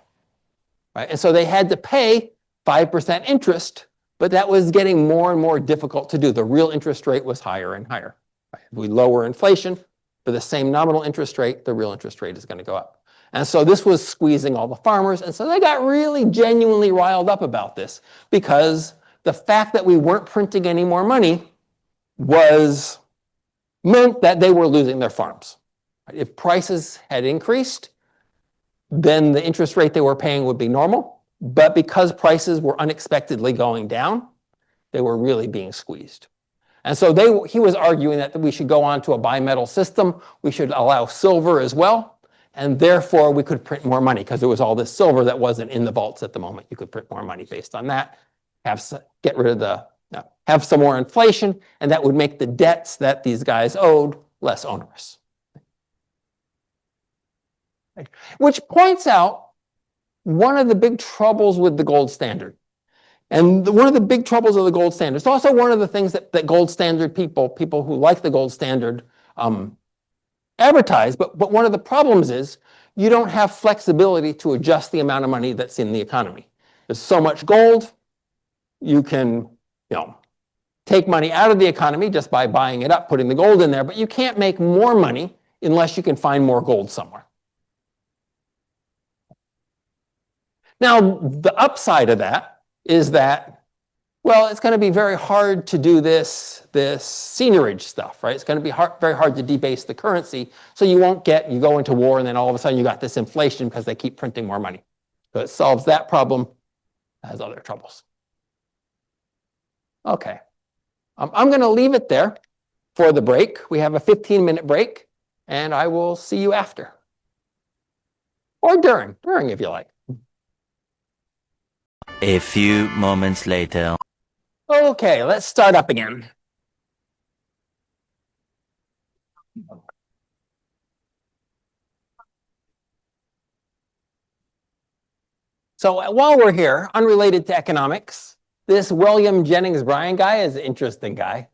Right? And so they had to pay 5% interest, but that was getting more and more difficult to do. The real interest rate was higher and higher. Right? If we lower inflation for the same nominal interest rate, the real interest rate is going to go up. And so this was squeezing all the farmers, and so they got really genuinely riled up about this, because the fact that we weren't printing any more money meant that they were losing their farms. If prices had increased, then the interest rate they were paying would be normal. But because prices were unexpectedly going down, they were really being squeezed. And so he was arguing that we should go on to a bimetal system. We should allow silver as well. And therefore, we could print more money because there was all this silver that wasn't in the vaults at the moment. You could print more money based on that, get rid of have some more inflation, and that would make the debts that these guys owed less onerous. Which points out one of the big troubles with the gold standard. And one of the big troubles of the gold standard, it's also one of the things that gold standard people who like the gold standard advertise, but one of the problems is you don't have flexibility to adjust the amount of money that's in the economy. There's so much gold, you can take money out of the economy just by buying it up, putting the gold in there, but you can't make more money unless you can find more gold somewhere. Now, the upside of that is that, well, it's going to be very hard to do this seigniorage stuff, right? It's going to be very hard to debase the currency, so you go into war and then all of a sudden you got this inflation because they keep printing more money. So it solves that problem, it has other troubles. Okay. I'm going to leave it there for the break. We have a 15-minute break, and I will see you after. Or during if you like. A few moments later. Okay, let's start up again. So while we're here, unrelated to economics, this William Jennings Bryan guy is an interesting guy.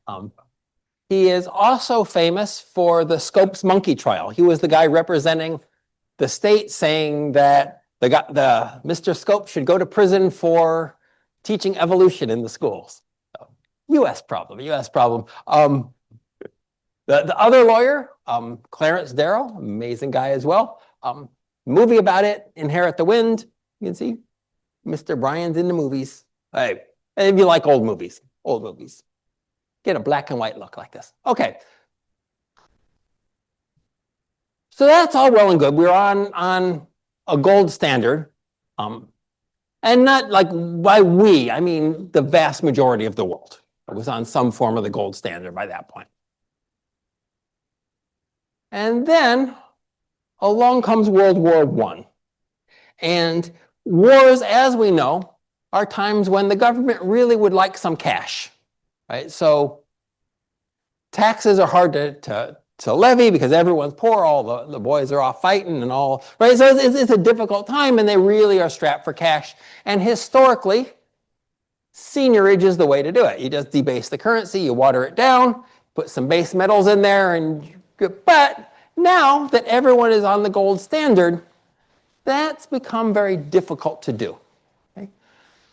He is also famous for the Scopes monkey trial. He was the guy representing the state saying that the Mr. Scopes should go to prison for teaching evolution in the schools. So, U.S. problem. The other lawyer, Clarence Darrow, amazing guy as well. Movie about it, Inherit the Wind. You can see Mr. Bryan's in the movies. Hey, if you like old movies, get a black and white look like this. Okay. So that's all well and good. We're on a gold standard. And not like by we, I mean the vast majority of the world. It was on some form of the gold standard by that point. And then along comes World War I. And wars, as we know, are times when the government really would like some cash, right? So taxes are hard to levy because everyone's poor, all the boys are off fighting and all, right? So it's a difficult time and they really are strapped for cash. And historically, seigniorage is the way to do it. You just debase the currency, you water it down, put some base metals in there, but now that everyone is on the gold standard, that's become very difficult to do. Okay?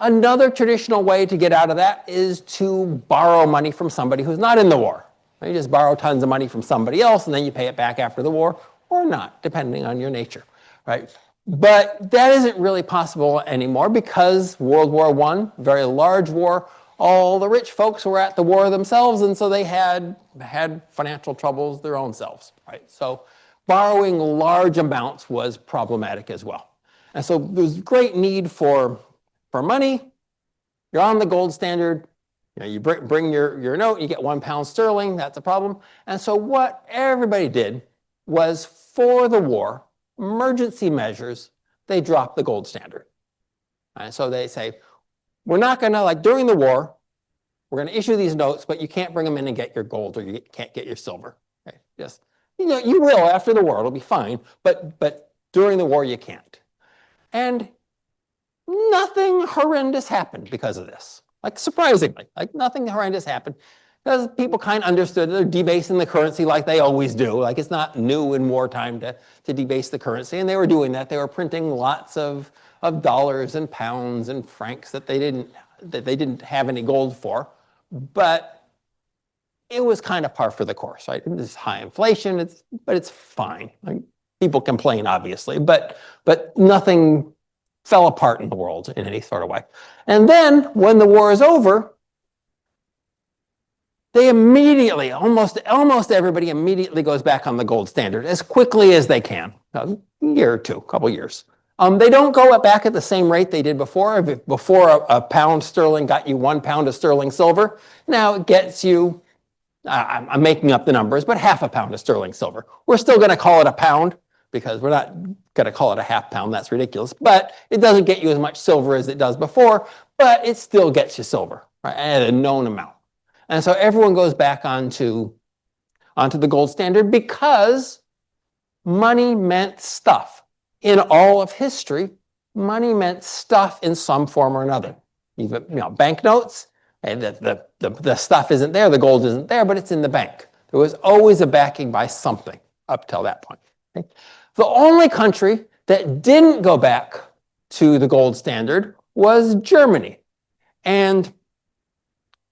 Another traditional way to get out of that is to borrow money from somebody who's not in the war. You just borrow tons of money from somebody else and then you pay it back after the war or not, depending on your nature, right? But that isn't really possible anymore because World War I, very large war, all the rich folks were at the war themselves and so they had financial troubles their own selves, right? So borrowing large amounts was problematic as well. And so there's great need for money. You're on the gold standard. You bring your note, you get £1 sterling, that's a problem. And so what everybody did was for the war, emergency measures, they dropped the gold standard. And so they say, we're not gonna, like during the war, we're gonna issue these notes, but you can't bring them in and get your gold or you can't get your silver. Okay? Just, you will after the war, it'll be fine, but during the war you can't. And nothing horrendous happened because of this. Like surprisingly, like nothing horrendous happened because people kind of understood they're debasing the currency like they always do. Like it's not new in wartime to debase the currency. And they were doing that. They were printing lots of dollars and pounds and francs that they didn't have any gold for. But it was kind of par for the course, right? There's high inflation, but it's fine. Like, people complain, obviously, but nothing fell apart in the world in any sort of way. And then when the war is over, they immediately, almost everybody immediately goes back on the gold standard as quickly as they can, a year or two, a couple years. They don't go back at the same rate they did before. Before a pound sterling got you £1 of sterling silver, now it gets you, I'm making up the numbers, but half a pound of sterling silver. We're still going to call it a pound because we're not going to call it a half pound. That's ridiculous. But it doesn't get you as much silver as it does before, but it still gets you silver, right, at a known amount. And so everyone goes back onto the gold standard because money meant stuff. In all of history, money meant stuff in some form or another. Even, banknotes, and the stuff isn't there, the gold isn't there, but it's in the bank. There was always a backing by something up till that point. Okay? The only country that didn't go back to the gold standard was Germany. And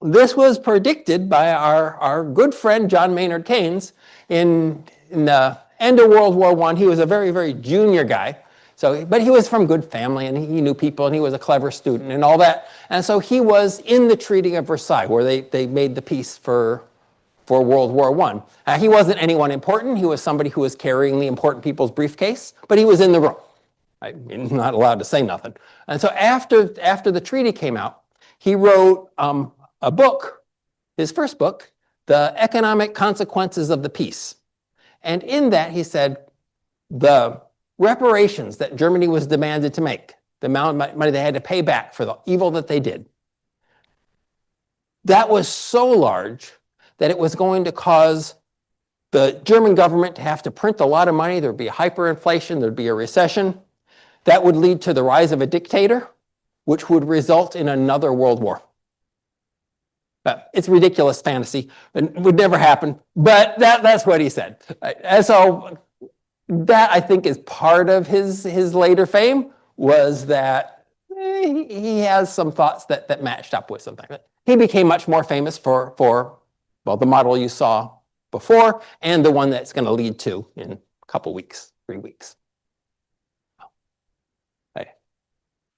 this was predicted by our good friend John Maynard Keynes in the end of World War I. He was a very, very junior guy. But he was from good family and he knew people and he was a clever student and all that. And so he was in the Treaty of Versailles where they made the peace for World War I. He wasn't anyone important. He was somebody who was carrying the important people's briefcase, but he was in the room. He's not allowed to say nothing. And so after the treaty came out, he wrote a book, his first book, The Economic Consequences of the Peace. And in that he said the reparations that Germany was demanded to make, the amount of money they had to pay back for the evil that they did, that was so large that it was going to cause the German government to have to print a lot of money. There'd be hyperinflation, there'd be a recession. That would lead to the rise of a dictator, which would result in another world war. It's ridiculous fantasy, and would never happen, but that's what he said. And so that, I think, is part of his later fame, was that he has some thoughts that matched up with something. He became much more famous for well, the model you saw before and the one that's going to lead to in a couple weeks, 3 weeks.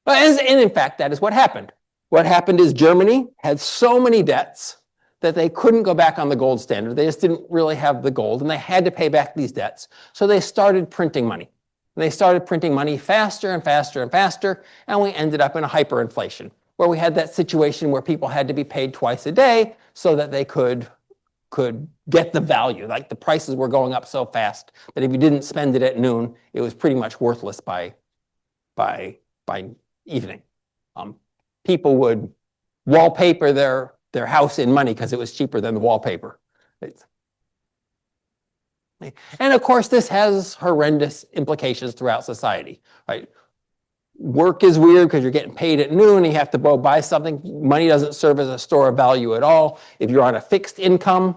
And in fact, that is what happened. What happened is Germany had so many debts that they couldn't go back on the gold standard. They just didn't really have the gold, and they had to pay back these debts. So they started printing money. And they started printing money faster and faster and faster, and we ended up in a hyperinflation, where we had that situation where people had to be paid twice a day so that they could get the value. Like the prices were going up so fast that if you didn't spend it at noon, it was pretty much worthless by evening. People would wallpaper their house in money because it was cheaper than the wallpaper. And of course, this has horrendous implications throughout society, right? Work is weird because you're getting paid at noon and you have to go buy something. Money doesn't serve as a store of value at all. If you're on a fixed income,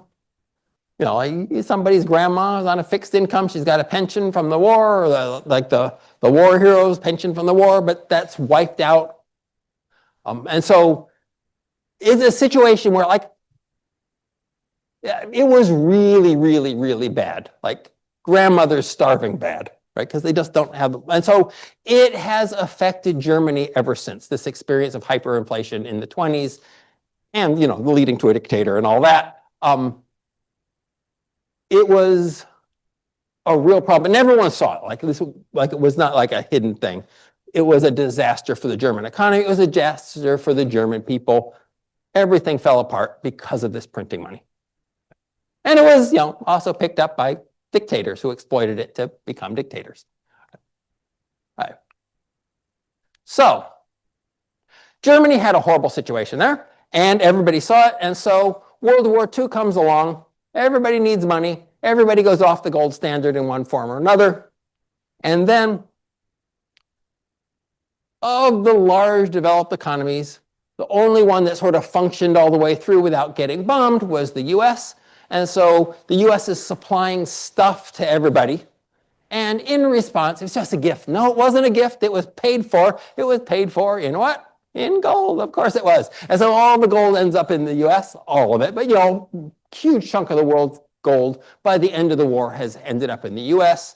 you know, like somebody's grandma is on a fixed income. She's got a pension from the war, or the war heroes pension from the war, but that's wiped out. And so it's a situation where like, it was really, really, really bad. Like grandmother's starving bad, right? Because they just don't have, and so it has affected Germany ever since, this experience of hyperinflation in the 20s and, you know, leading to a dictator and all that. It was a real problem, and everyone saw it. Like this, like it was not like a hidden thing. It was a disaster for the German economy. It was a disaster for the German people. Everything fell apart because of this printing money. And it was, you know, also picked up by dictators who exploited it to become dictators. All right. So Germany had a horrible situation there, and everybody saw it. And so World War II comes along. Everybody needs money. Everybody goes off the gold standard in one form or another. And then of the large developed economies, the only one that sort of functioned all the way through without getting bombed was the US. And so the US is supplying stuff to everybody. And in response, it's just a gift. No, it wasn't a gift. It was paid for. It was paid for in what? In gold. Of course it was. And so all the gold ends up in the US, all of it. But, you know, huge chunk of the world's gold by the end of the war has ended up in the US.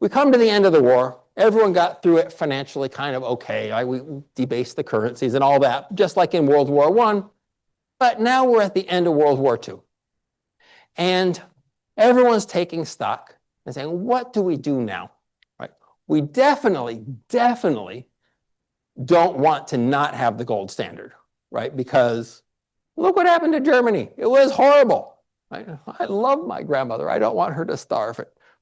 We come to the end of the war. Everyone got through it financially kind of okay. We debased the currencies and all that, just like in World War I. But now we're at the end of World War II. And everyone's taking stock and saying, what do we do now? Right? We definitely don't want to not have the gold standard, right? Because look what happened to Germany. It was horrible. Right? I love my grandmother. I don't want her to starve.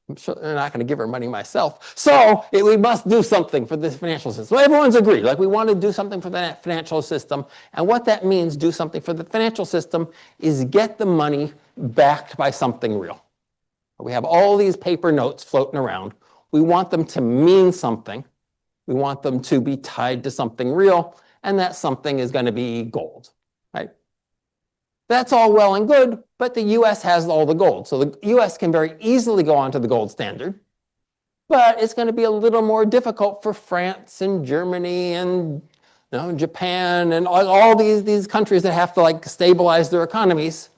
I'm sure they're not going to give her money myself. So we must do something for this financial system. So everyone's agreed, like we want to do something for the financial system. And what that means, do something for the financial system, is get the money backed by something real. We have all these paper notes floating around. We want them to mean something. We want them to be tied to something real. And that something is going to be gold, right? That's all well and good, but the US has all the gold. So the US can very easily go onto the gold standard, but it's going to be a little more difficult for France and Germany and, you know, Japan and all these countries that have to like stabilize their economies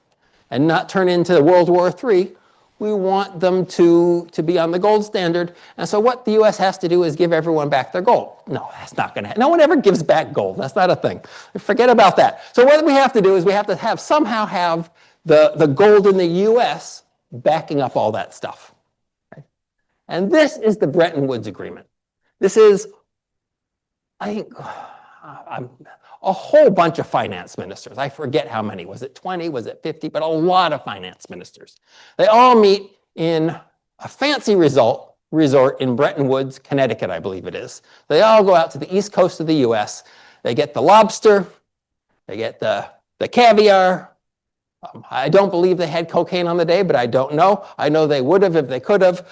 and not turn into World War III. We want them to be on the gold standard. And so what the US has to do is give everyone back their gold. No, that's not going to happen. No one ever gives back gold. That's not a thing. Forget about that. So what we have to do is we have to somehow have the gold in the US backing up all that stuff. Okay? And this is the Bretton Woods Agreement. This is, I think, a whole bunch of finance ministers. I forget how many. Was it 20? Was it 50? But a lot of finance ministers. They all meet in a fancy resort in Bretton Woods, Connecticut, I believe it is. They all go out to the east coast of the US. They get the lobster. They get the caviar. I don't believe they had cocaine on the day, but I don't know. I know they would have if they could have.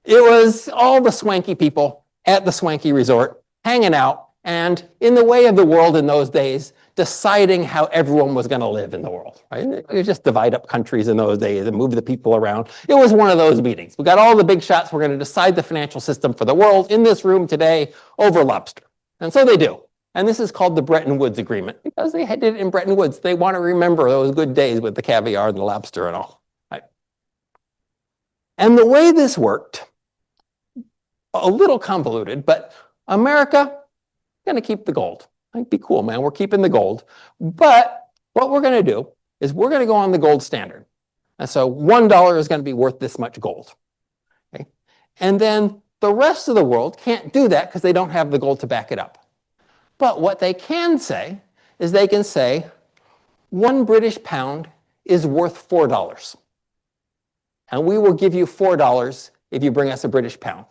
It was all the swanky people at the swanky resort hanging out, and in the way of the world in those days, deciding how everyone was going to live in the world, right? You just divide up countries in those days and move the people around. It was one of those meetings. We got all the big shots. We're going to decide the financial system for the world in this room today over lobster. And so they do. And this is called the Bretton Woods Agreement because they did it in Bretton Woods. They want to remember those good days with the caviar and the lobster and all, right? And the way this worked, a little convoluted, but America, going to keep the gold. Like, be cool, man. We're keeping the gold. But what we're going to do is we're going to go on the gold standard. And so $1 is going to be worth this much gold. Okay? And then the rest of the world can't do that because they don't have the gold to back it up. But what they can say is they can say 1 British pound is worth $4. And we will give you $4 if you bring us a British pound.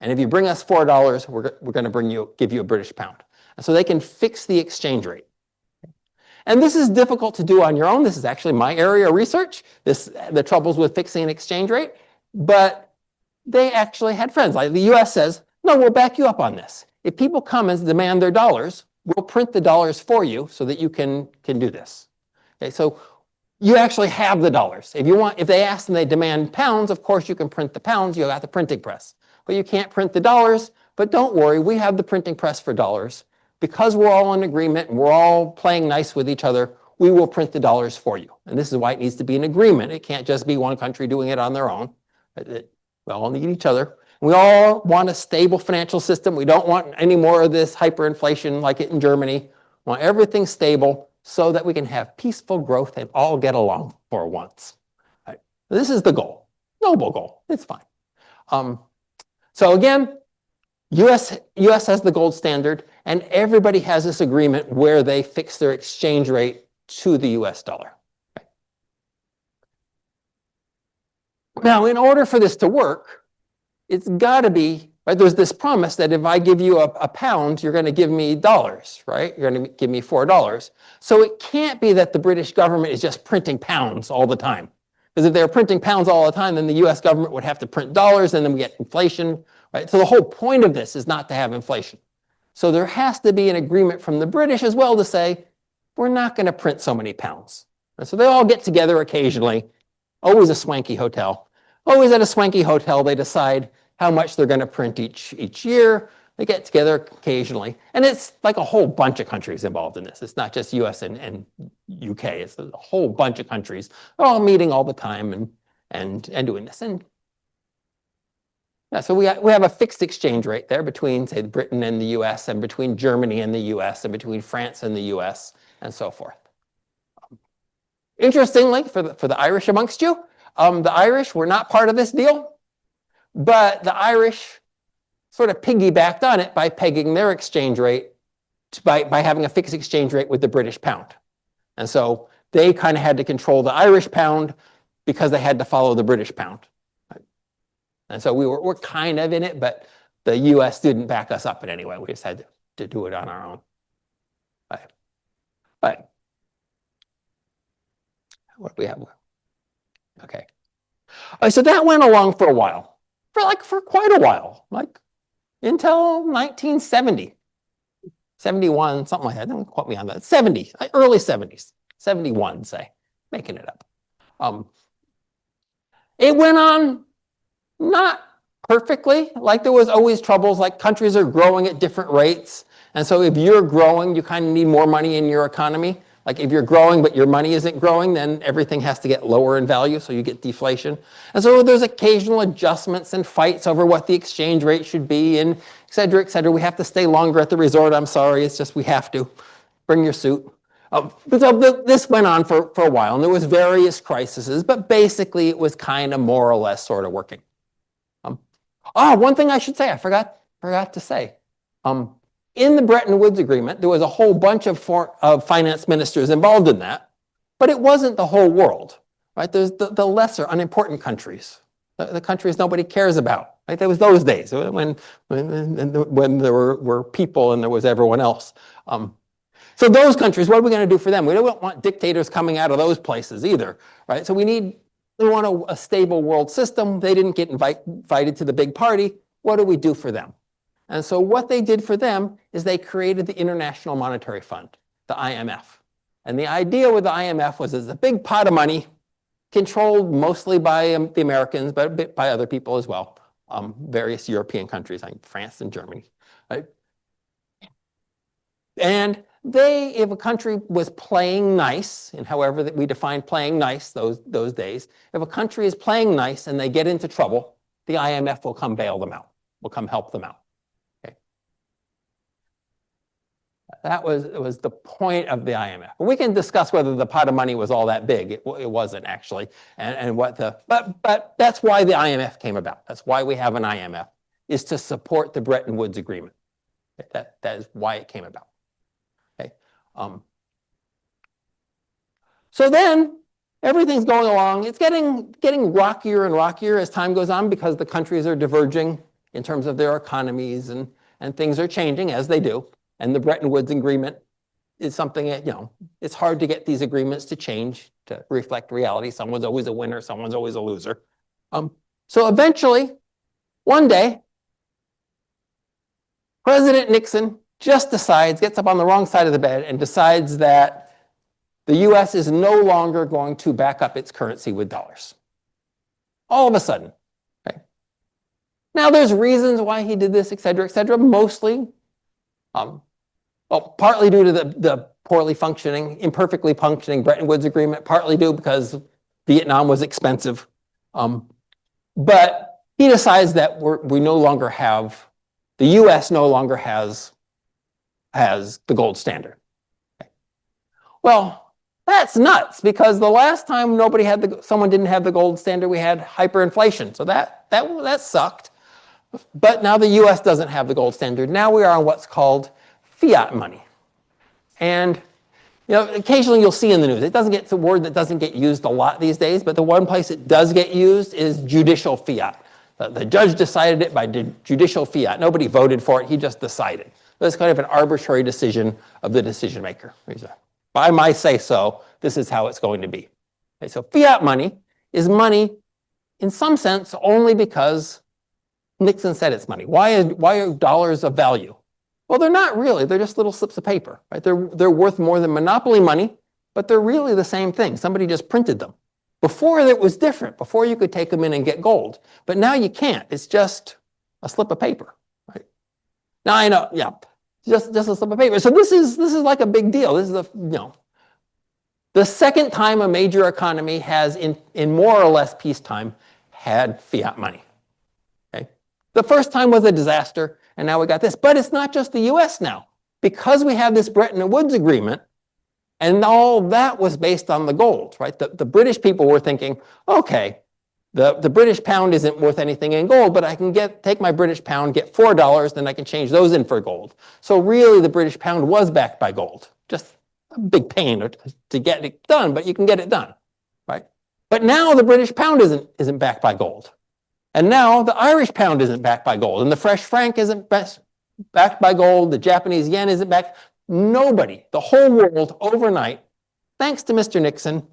And if you bring us $4, we're going to give you a British pound. And so they can fix the exchange rate. And this is difficult to do on your own. This is actually my area of research, the troubles with fixing an exchange rate. But they actually had friends. Like the US says, no, we'll back you up on this. If people come and demand their dollars, we'll print the dollars for you so that you can do this. Okay, so you actually have the dollars. If they ask and they demand pounds, of course you can print the pounds, you got the printing press. But you can't print the dollars, but don't worry, we have the printing press for dollars. Because we're all in agreement and we're all playing nice with each other, we will print the dollars for you. And this is why it needs to be an agreement. It can't just be one country doing it on their own. We all need each other. We all want a stable financial system. We don't want any more of this hyperinflation like it in Germany. We want everything stable so that we can have peaceful growth and all get along for once. Right. This is the goal. Noble goal. It's fine. So again, US has the gold standard, and everybody has this agreement where they fix their exchange rate to the US dollar. Right. Now, in order for this to work, it's got to be, right, there's this promise that if I give you a pound, you're going to give me dollars, right? You're going to give me $4. So it can't be that the British government is just printing pounds all the time. Because if they were printing pounds all the time, then the US government would have to print dollars, and then we get inflation, right? So the whole point of this is not to have inflation. So there has to be an agreement from the British as well to say, we're not going to print so many pounds. And so they all get together occasionally, always a swanky hotel. Always at a swanky hotel, they decide how much they're going to print each year. They get together occasionally. And it's like a whole bunch of countries involved in this. It's not just US and UK. It's a whole bunch of countries. They're all meeting all the time and doing this. And yeah, so we have a fixed exchange rate there between, say, Britain and the US, and between Germany and the US, and between France and the US, and so forth. Interestingly, for the Irish amongst you, the Irish were not part of this deal, but the Irish sort of piggybacked on it by pegging their exchange rate by having a fixed exchange rate with the British pound. And so they kind of had to control the Irish pound because they had to follow the British pound. Right? And so we're kind of in it, but the US didn't back us up in any way. We just had to do it on our own. Right. What do we have? Okay. So that went along for a while, for quite a while, like until 1970, 71, something like that. Don't quote me on that. 70, early 70s, 71, say, making it up. It went on not perfectly, like there was always troubles, like countries are growing at different rates. And so if you're growing, you kind of need more money in your economy. Like if you're growing, but your money isn't growing, then everything has to get lower in value, so you get deflation. And so there's occasional adjustments and fights over what the exchange rate should be, and et cetera, et cetera. We have to stay longer at the resort. I'm sorry, it's just we have to. Bring your suit. So this went on for a while, and there was various crises, but basically it was kind of more or less sort of working. One thing I should say, I forgot to say. In the Bretton Woods Agreement, there was a whole bunch of finance ministers involved in that, but it wasn't the whole world, right? There's the lesser unimportant countries, the countries nobody cares about. Right? There was those days when there were people and there was everyone else. So those countries, what are we going to do for them? We don't want dictators coming out of those places either, right? So we want a stable world system. They didn't get invited to the big party. What do we do for them? And so what they did for them is they created the International Monetary Fund, the IMF. And the idea with the IMF was it's a big pot of money controlled mostly by the Americans, but a bit by other people as well, various European countries like France and Germany. Right? And if a country was playing nice, and however that we define playing nice those days, if a country is playing nice and they get into trouble, the IMF will come bail them out, will come help them out. That was the point of the IMF. We can discuss whether the pot of money was all that big. It wasn't actually, but that's why the IMF came about. That's why we have an IMF, is to support the Bretton Woods Agreement. That is why it came about. Okay. So then everything's going along. It's getting rockier and rockier as time goes on because the countries are diverging in terms of their economies and things are changing as they do. And the Bretton Woods Agreement is something that, it's hard to get these agreements to change to reflect reality. Someone's always a winner, someone's always a loser. So eventually, one day, President Nixon just gets up on the wrong side of the bed and decides that the US is no longer going to back up its currency with dollars. All of a sudden. Okay. Now there's reasons why he did this, et cetera, mostly, partly due to the imperfectly functioning Bretton Woods Agreement, partly due because Vietnam was expensive. But he decides that the US no longer has the gold standard. Okay. Well, that's nuts, because the last time someone didn't have the gold standard, we had hyperinflation. So that sucked. But now the US doesn't have the gold standard. Now we are on what's called fiat money. And occasionally you'll see in the news, it's a word that doesn't get used a lot these days, but the one place it does get used is judicial fiat. The judge decided it by judicial fiat. Nobody voted for it, he just decided. It's kind of an arbitrary decision of the decision maker. By my say-so, this is how it's going to be. Okay, so fiat money is money, in some sense, only because Nixon said it's money. Why are dollars of value? Well, they're not really. They're just little slips of paper, right? They're worth more than monopoly money, but they're really the same thing. Somebody just printed them. Before it was different. Before you could take them in and get gold, but now you can't. It's just a slip of paper, right? Now I know, yeah, just a slip of paper. So this is like a big deal. This is the second time a major economy has, in more or less peacetime, had fiat money. Okay, the first time was a disaster, and now we got this. But it's not just the U.S. now, because we have this Bretton Woods Agreement. And all that was based on the gold, right? The British people were thinking, okay, the British pound isn't worth anything in gold, but I can take my British pound, get $4, then I can change those in for gold. So really the British pound was backed by gold. Just a big pain to get it done, but you can get it done, right? But now the British pound isn't backed by gold. And now the Irish pound isn't backed by gold, and the French franc isn't backed by gold, the Japanese yen isn't backed. Nobody, the whole world, overnight, thanks to Mr. Nixon,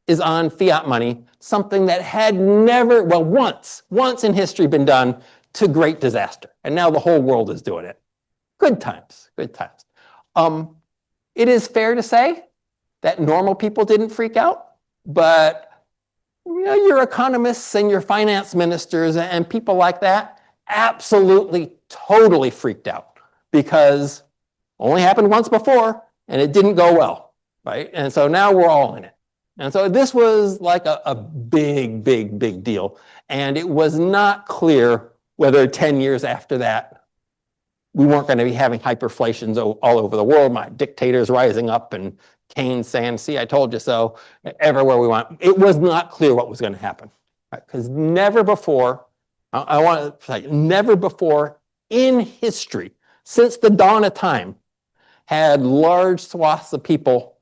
is on fiat money, something that had never, well, once in history been done to great disaster. And now the whole world is doing it. Good times, good times. It is fair to say that normal people didn't freak out, but your economists and your finance ministers and people like that absolutely, totally freaked out, because only happened once before, and it didn't go well, right? And so now we're all in it. And so this was like a big, big, big deal. And it was not clear whether 10 years after that, we weren't going to be having hyperflations all over the world, my dictators rising up and Keynes saying, see, I told you so, everywhere we went. It was not clear what was going to happen. Because never before, I want to say, never before in history, since the dawn of time, had large swaths of people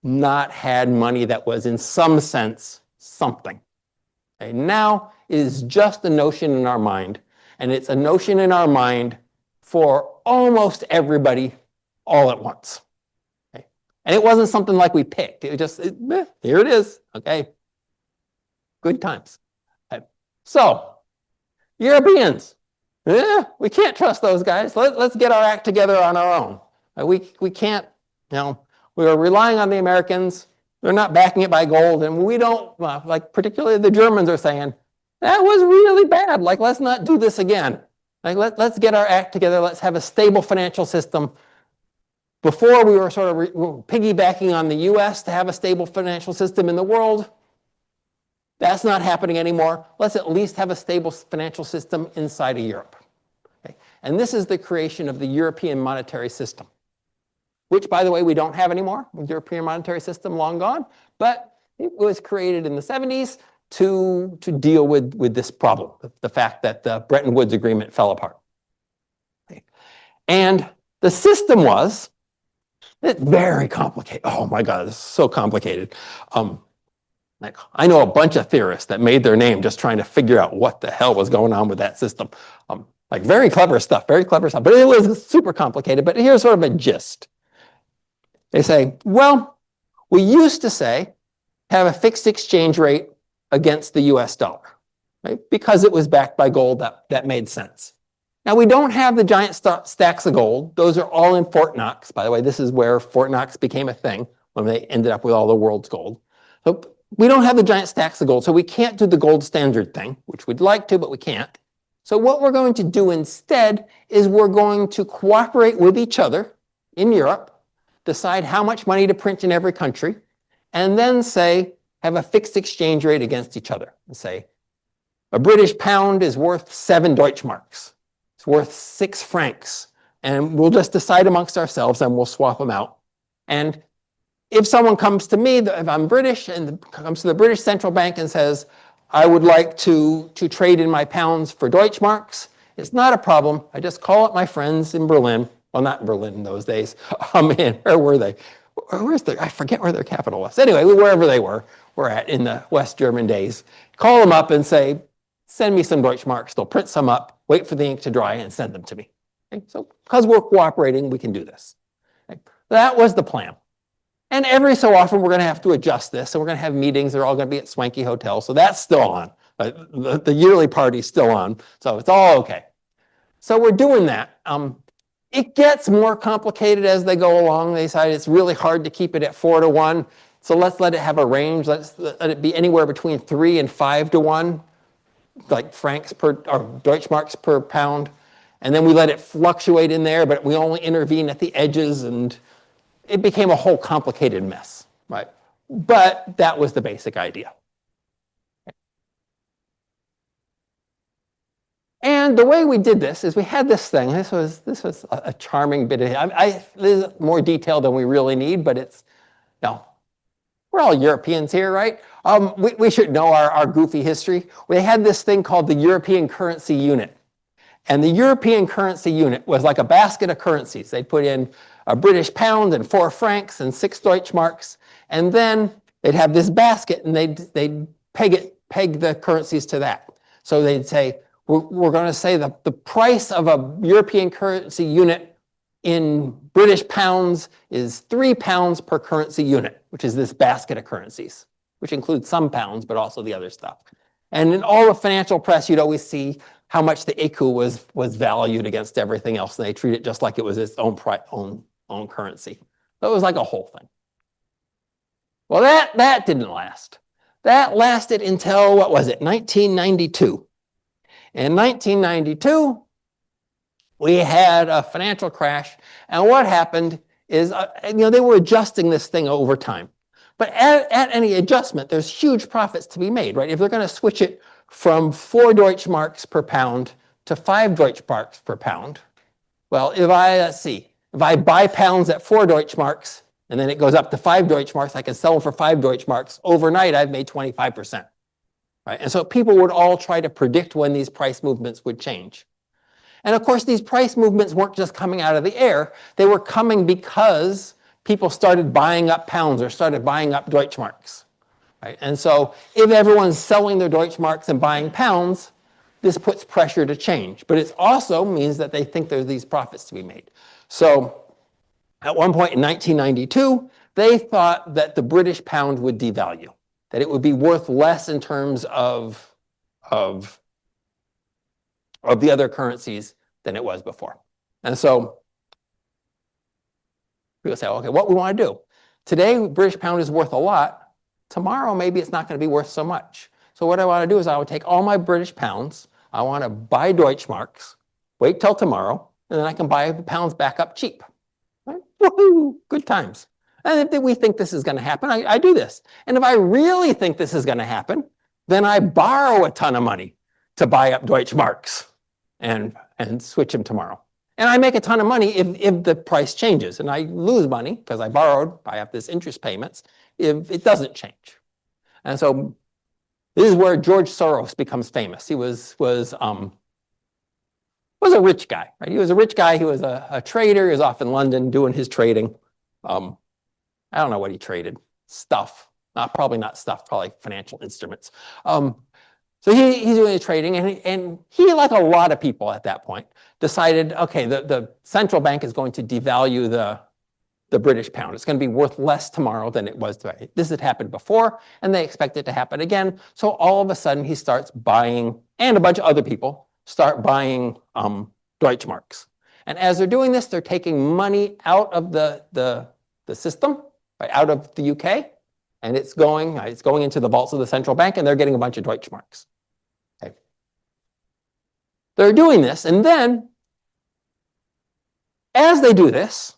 not had money that was in some sense something. Okay, now it is just a notion in our mind, and it's a notion in our mind for almost everybody all at once. Okay? And it wasn't something like we picked. It was just, here it is. Okay, good times. Okay. So, Europeans, we can't trust those guys. Let's get our act together on our own. We can't, we are relying on the Americans. They're not backing it by gold. And we don't, like particularly the Germans are saying, that was really bad. Like, let's not do this again. Like, let's get our act together. Let's have a stable financial system. Before we were sort of piggybacking on the US to have a stable financial system in the world. That's not happening anymore. Let's at least have a stable financial system inside of Europe. Okay? And this is the creation of the European monetary system, which, by the way, we don't have anymore. The European monetary system, long gone. But it was created in the 70s to deal with this problem, the fact that the Bretton Woods Agreement fell apart. Okay. And the system was very complicated. Oh my God, it's so complicated. Like, I know a bunch of theorists that made their name just trying to figure out what the hell was going on with that system. Like very clever stuff, but it was super complicated. But here's sort of a gist. They say, well, we used to say have a fixed exchange rate against the US dollar, right? Because it was backed by gold, that made sense. Now, we don't have the giant stacks of gold. Those are all in Fort Knox. By the way, this is where Fort Knox became a thing when they ended up with all the world's gold. So we don't have the giant stacks of gold, so we can't do the gold standard thing, which we'd like to, but we can't. So what we're going to do instead is we're going to cooperate with each other in Europe, decide how much money to print in every country, and then say, have a fixed exchange rate against each other. And say, a British pound is worth 7 Deutschmarks. It's worth 6 francs. And we'll just decide amongst ourselves and we'll swap them out. And if someone comes to me, if I'm British, and comes to the British Central Bank and says, I would like to trade in my pounds for Deutschmarks, it's not a problem. I just call up my friends in Berlin. Well, not in Berlin in those days. Where were they? I forget where their capital was. Anyway, wherever they were at in the West German days. Call them up and say, send me some Deutschmarks. They'll print some up, wait for the ink to dry, and send them to me. Okay? So because we're cooperating, we can do this. Okay? That was the plan. And every so often, we're going to have to adjust this, and we're going to have meetings. They're all going to be at swanky hotels. So that's still on. The yearly party's still on. So it's all okay. So we're doing that. It gets more complicated as they go along. They decide it's really hard to keep it at 4-to-1. So let's let it have a range. Let's let it be anywhere between 3 and 5-to-1, like francs per or Deutschmarks per pound. And then we let it fluctuate in there, but we only intervene at the edges, and it became a whole complicated mess, right? But that was the basic idea. And the way we did this is we had this thing. This was a charming bit of. This is more detail than we really need, but it's no. We're all Europeans here, right? We should know our goofy history. We had this thing called the European Currency Unit, and the European Currency Unit was like a basket of currencies. They'd put in a British pound and 4 francs and 6 Deutschmarks, and then they'd have this basket, and they'd peg the currencies to that. So they'd say, we're going to say the price of a European currency unit in British pounds is 3 pounds per currency unit, which is this basket of currencies, which includes some pounds, but also the other stuff. And in all the financial press, you'd always see how much the ECU was valued against everything else, and they treat it just like it was its own currency. So it was like a whole thing. Well, that didn't last. That lasted until, what was it, 1992. In 1992, we had a financial crash, and what happened is, they were adjusting this thing over time. But at any adjustment, there's huge profits to be made, right? If they're going to switch it from 4 Deutschmarks per pound to 5 Deutschmarks per pound, well, if I buy pounds at 4 Deutschmarks, and then it goes up to 5 Deutschmarks, I can sell them for 5 Deutschmarks. Overnight, I've made 25%. Right? And so people would all try to predict when these price movements would change. And of course, these price movements weren't just coming out of the air. They were coming because people started buying up pounds or started buying up Deutschmarks. Right? And so if everyone's selling their Deutschmarks and buying pounds, this puts pressure to change. But it also means that they think there's these profits to be made. So at one point in 1992, they thought that the British pound would devalue, that it would be worth less in terms of the other currencies than it was before. And so people say, okay, what we want to do? Today, British pound is worth a lot. Tomorrow, maybe it's not going to be worth so much. So what I want to do is I would take all my British pounds, I want to buy Deutschmarks, wait till tomorrow, and then I can buy the pounds back up cheap. Right? Woohoo! Good times. And if we think this is going to happen, I do this. And if I really think this is going to happen, then I borrow a ton of money to buy up Deutschmarks and switch them tomorrow. And I make a ton of money if the price changes. And I lose money because I borrowed, I have this interest payments, if it doesn't change. And so this is where George Soros becomes famous. He was a rich guy, right? He was a rich guy. He was a trader. He was off in London doing his trading. I don't know what he traded. Stuff. Probably not stuff, probably financial instruments. So he's doing the trading, and he, like a lot of people at that point, decided, okay, the central bank is going to devalue the British pound. It's going to be worth less tomorrow than it was today. This had happened before, and they expect it to happen again. So all of a sudden, he starts buying, and a bunch of other people start buying Deutschmarks. And as they're doing this, they're taking money out of the system, right, out of the UK, and it's going into the vaults of the central bank, and they're getting a bunch of Deutschmarks. Okay. They're doing this, and then as they do this,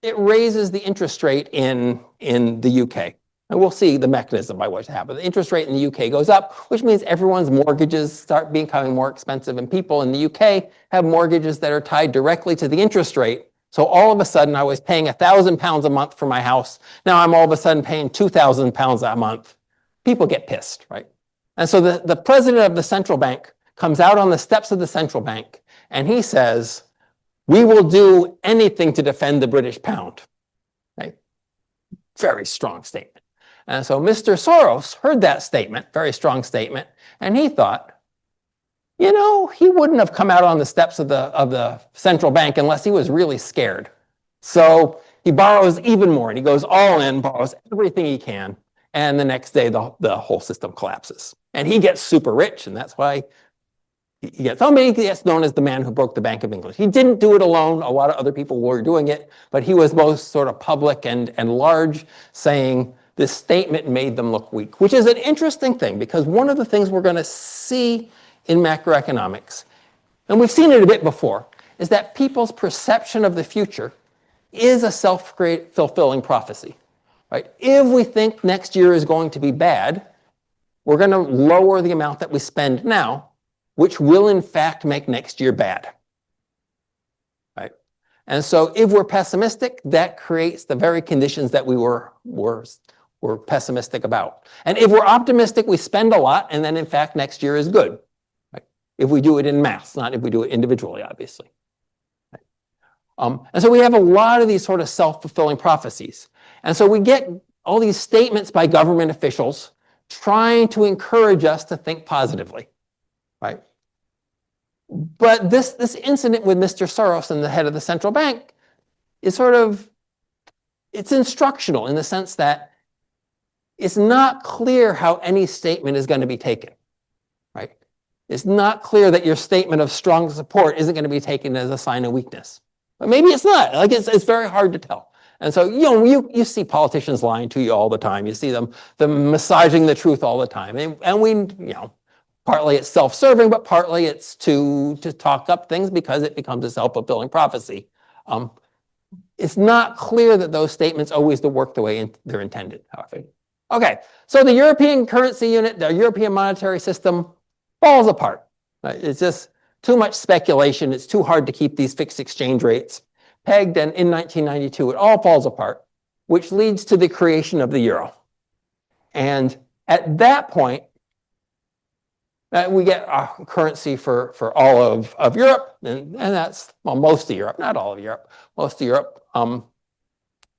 it raises the interest rate in the UK. And we'll see the mechanism by which it happens. The interest rate in the UK goes up, which means everyone's mortgages start becoming more expensive, and people in the UK have mortgages that are tied directly to the interest rate. So all of a sudden, I was paying £1,000 a month for my house. Now I'm all of a sudden paying £2,000 a month. People get pissed, right? And so the president of the central bank comes out on the steps of the central bank, and he says, "We will do anything to defend the British pound." Right? Very strong statement. And so Mr. Soros heard that statement, very strong statement, and he thought, you know, he wouldn't have come out on the steps of the central bank unless he was really scared. So he borrows even more, and he goes all in, borrows everything he can, and the next day the whole system collapses. And he gets super rich, and that's why he gets known as the man who broke the Bank of England. He didn't do it alone. A lot of other people were doing it, but he was most sort of public and large, saying this statement made them look weak, which is an interesting thing, because one of the things we're going to see in macroeconomics, and we've seen it a bit before, is that people's perception of the future is a self-fulfilling prophecy. Right? If we think next year is going to be bad, we're going to lower the amount that we spend now, which will in fact make next year bad. Right? And so if we're pessimistic, that creates the very conditions that we were pessimistic about. And if we're optimistic, we spend a lot, and then in fact next year is good. Right? If we do it in mass, not if we do it individually, obviously. Right? And so we have a lot of these sort of self-fulfilling prophecies. And so we get all these statements by government officials trying to encourage us to think positively. Right? But this incident with Mr. Soros and the head of the central bank is it's instructional in the sense that it's not clear how any statement is going to be taken. Right? It's not clear that your statement of strong support isn't going to be taken as a sign of weakness. But maybe it's not. Like it's very hard to tell. And so, you see politicians lying to you all the time. You see them massaging the truth all the time. And we, partly it's self-serving, but partly it's to talk up things because it becomes a self-fulfilling prophecy. It's not clear that those statements always work the way they're intended, however. Okay, so the European currency unit, the European monetary system falls apart. Right? It's just too much speculation. It's too hard to keep these fixed exchange rates pegged, and in 1992, it all falls apart, which leads to the creation of the euro. And at that point, we get a currency for all of Europe, and that's, well, most of Europe, not all of Europe, most of Europe,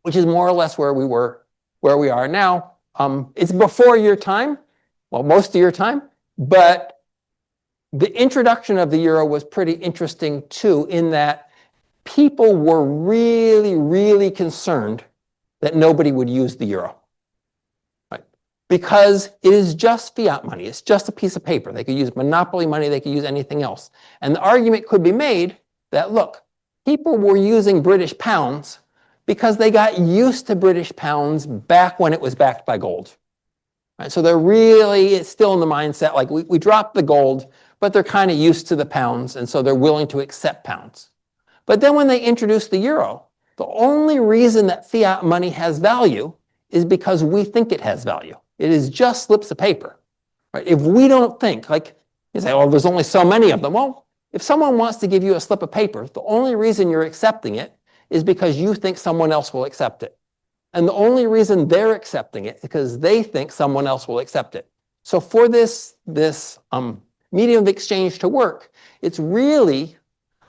which is more or less where we are now. It's before your time, well, most of your time, but the introduction of the euro was pretty interesting too, in that people were really, really concerned that nobody would use the euro. Right? Because it is just fiat money. It's just a piece of paper. They could use monopoly money. They could use anything else. And the argument could be made that, look, people were using British pounds because they got used to British pounds back when it was backed by gold. Right? So it's still in the mindset, like we dropped the gold, but they're kind of used to the pounds, and so they're willing to accept pounds. But then when they introduced the euro, the only reason that fiat money has value is because we think it has value. It is just slips of paper. Right? If we don't think, like you say, oh, there's only so many of them. Well, if someone wants to give you a slip of paper, the only reason you're accepting it is because you think someone else will accept it. And the only reason they're accepting it is because they think someone else will accept it. So for this medium of exchange to work, it's really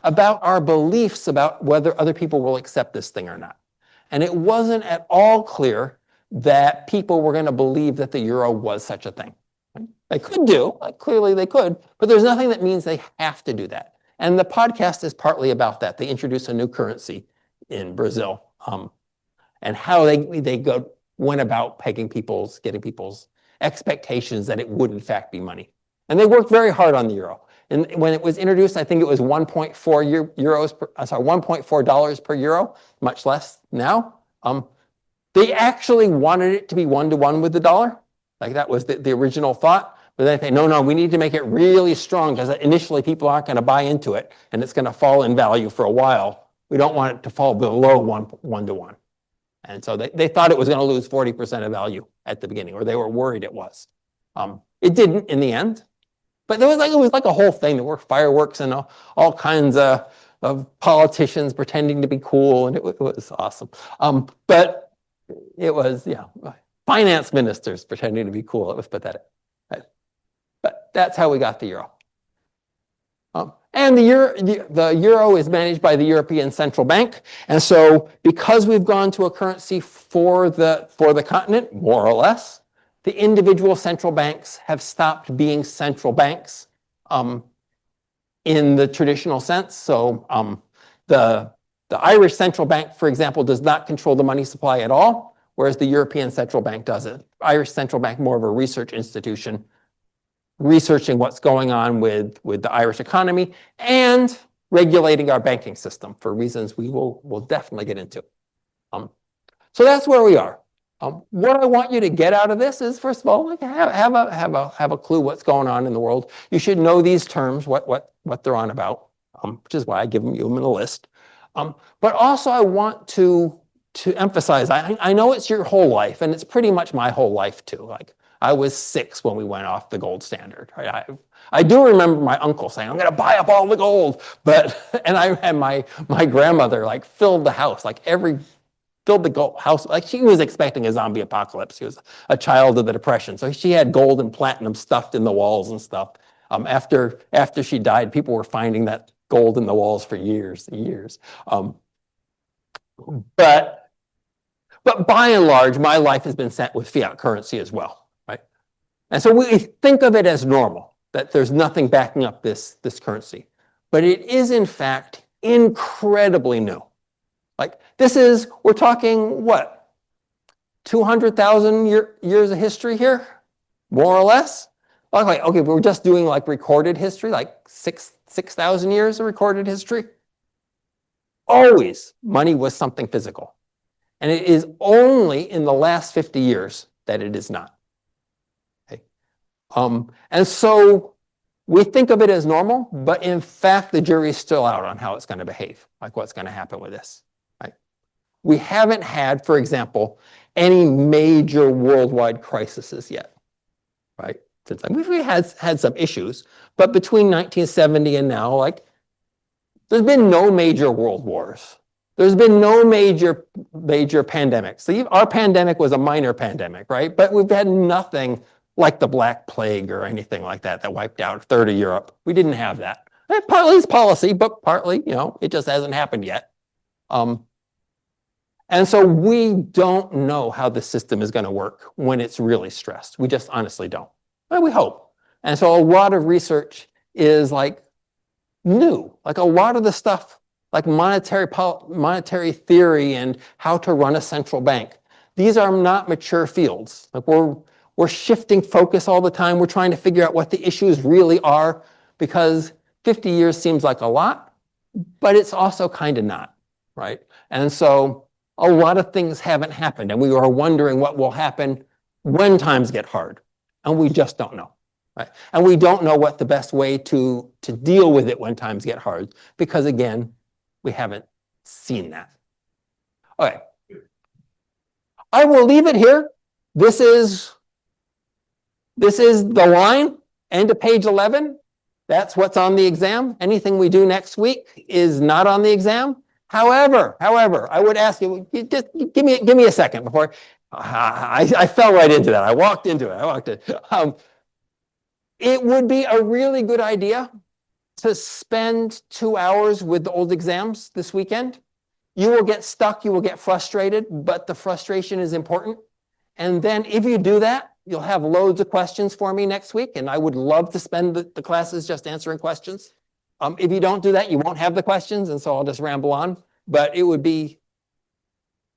about our beliefs about whether other people will accept this thing or not. And it wasn't at all clear that people were going to believe that the euro was such a thing. Right? They could do, like clearly they could, but there's nothing that means they have to do that. And the podcast is partly about that. They introduce a new currency in Brazil and how they went about getting people's expectations that it would in fact be money. And they worked very hard on the euro. And when it was introduced, I think it was 1.4 dollars per euro, much less now. They actually wanted it to be 1-to-1 with the dollar. Like that was the original thought. But they say, no, we need to make it really strong because initially people aren't going to buy into it and it's going to fall in value for a while. We don't want it to fall below 1-to-1. And so they thought it was going to lose 40% of value at the beginning, or they were worried it was. It didn't in the end. But it was like a whole thing. There were fireworks and all kinds of politicians pretending to be cool, and it was awesome. But it was, finance ministers pretending to be cool. It was pathetic. But that's how we got the euro. And the euro is managed by the European Central Bank. And so because we've gone to a currency for the continent, more or less, the individual central banks have stopped being central banks in the traditional sense. So the Irish Central Bank, for example, does not control the money supply at all, whereas the European Central Bank does it. Irish Central Bank, more of a research institution, researching what's going on with the Irish economy and regulating our banking system for reasons we'll definitely get into. So that's where we are. What I want you to get out of this is, first of all, like have a clue what's going on in the world. You should know these terms, what they're on about, which is why I give you them in a list. But also I want to emphasize, I know it's your whole life, and it's pretty much my whole life too. Like I was 6 when we went off the gold standard. Right? I do remember my uncle saying, "I'm going to buy up all the gold," and I had my grandmother like filled the house, filled the gold house. Like she was expecting a zombie apocalypse. She was a child of the Depression. So she had gold and platinum stuffed in the walls and stuff. After she died, people were finding that gold in the walls for years and years. But by and large, my life has been set with fiat currency as well, right? And so we think of it as normal, that there's nothing backing up this currency. But it is, in fact, incredibly new. Like we're talking what? 200,000 years of history here, more or less. Okay, we're just doing like recorded history, like 6,000 years of recorded history. Always money was something physical. And it is only in the last 50 years that it is not. Okay. And so we think of it as normal, but in fact, the jury's still out on how it's going to behave, like what's going to happen with this. Right? We haven't had, for example, any major worldwide crises yet. Right? We've had some issues, but between 1970 and now, like, there's been no major world wars. There's been no major pandemics. So our pandemic was a minor pandemic, right? But we've had nothing like the Black Plague or anything like that wiped out a third of Europe. We didn't have that. And partly it's policy, but partly, it just hasn't happened yet. And so we don't know how the system is going to work when it's really stressed. We just honestly don't. Well, we hope. And so a lot of research is like new. Like a lot of the stuff like monetary theory and how to run a central bank. These are not mature fields. Like we're shifting focus all the time. We're trying to figure out what the issues really are, because 50 years seems like a lot, but it's also kind of not, right? And so a lot of things haven't happened, and we are wondering what will happen when times get hard, and we just don't know. Right? And we don't know what the best way to deal with it when times get hard, because again, we haven't seen that. Okay. I will leave it here. This is the line, end of page 11. That's what's on the exam. Anything we do next week is not on the exam. However, I would ask you, just give me a second before I fell right into that. I walked into it. It would be a really good idea to spend 2 hours with the old exams this weekend. You will get stuck, you will get frustrated, but the frustration is important. And then if you do that, you'll have loads of questions for me next week, and I would love to spend the classes just answering questions. If you don't do that, you won't have the questions, and so I'll just ramble on. But it would be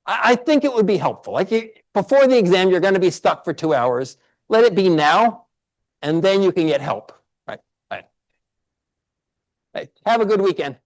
I think it would be helpful. Like before the exam, you're going to be stuck for 2 hours. Let it be now, and then you can get help. Right. Right. Have a good weekend.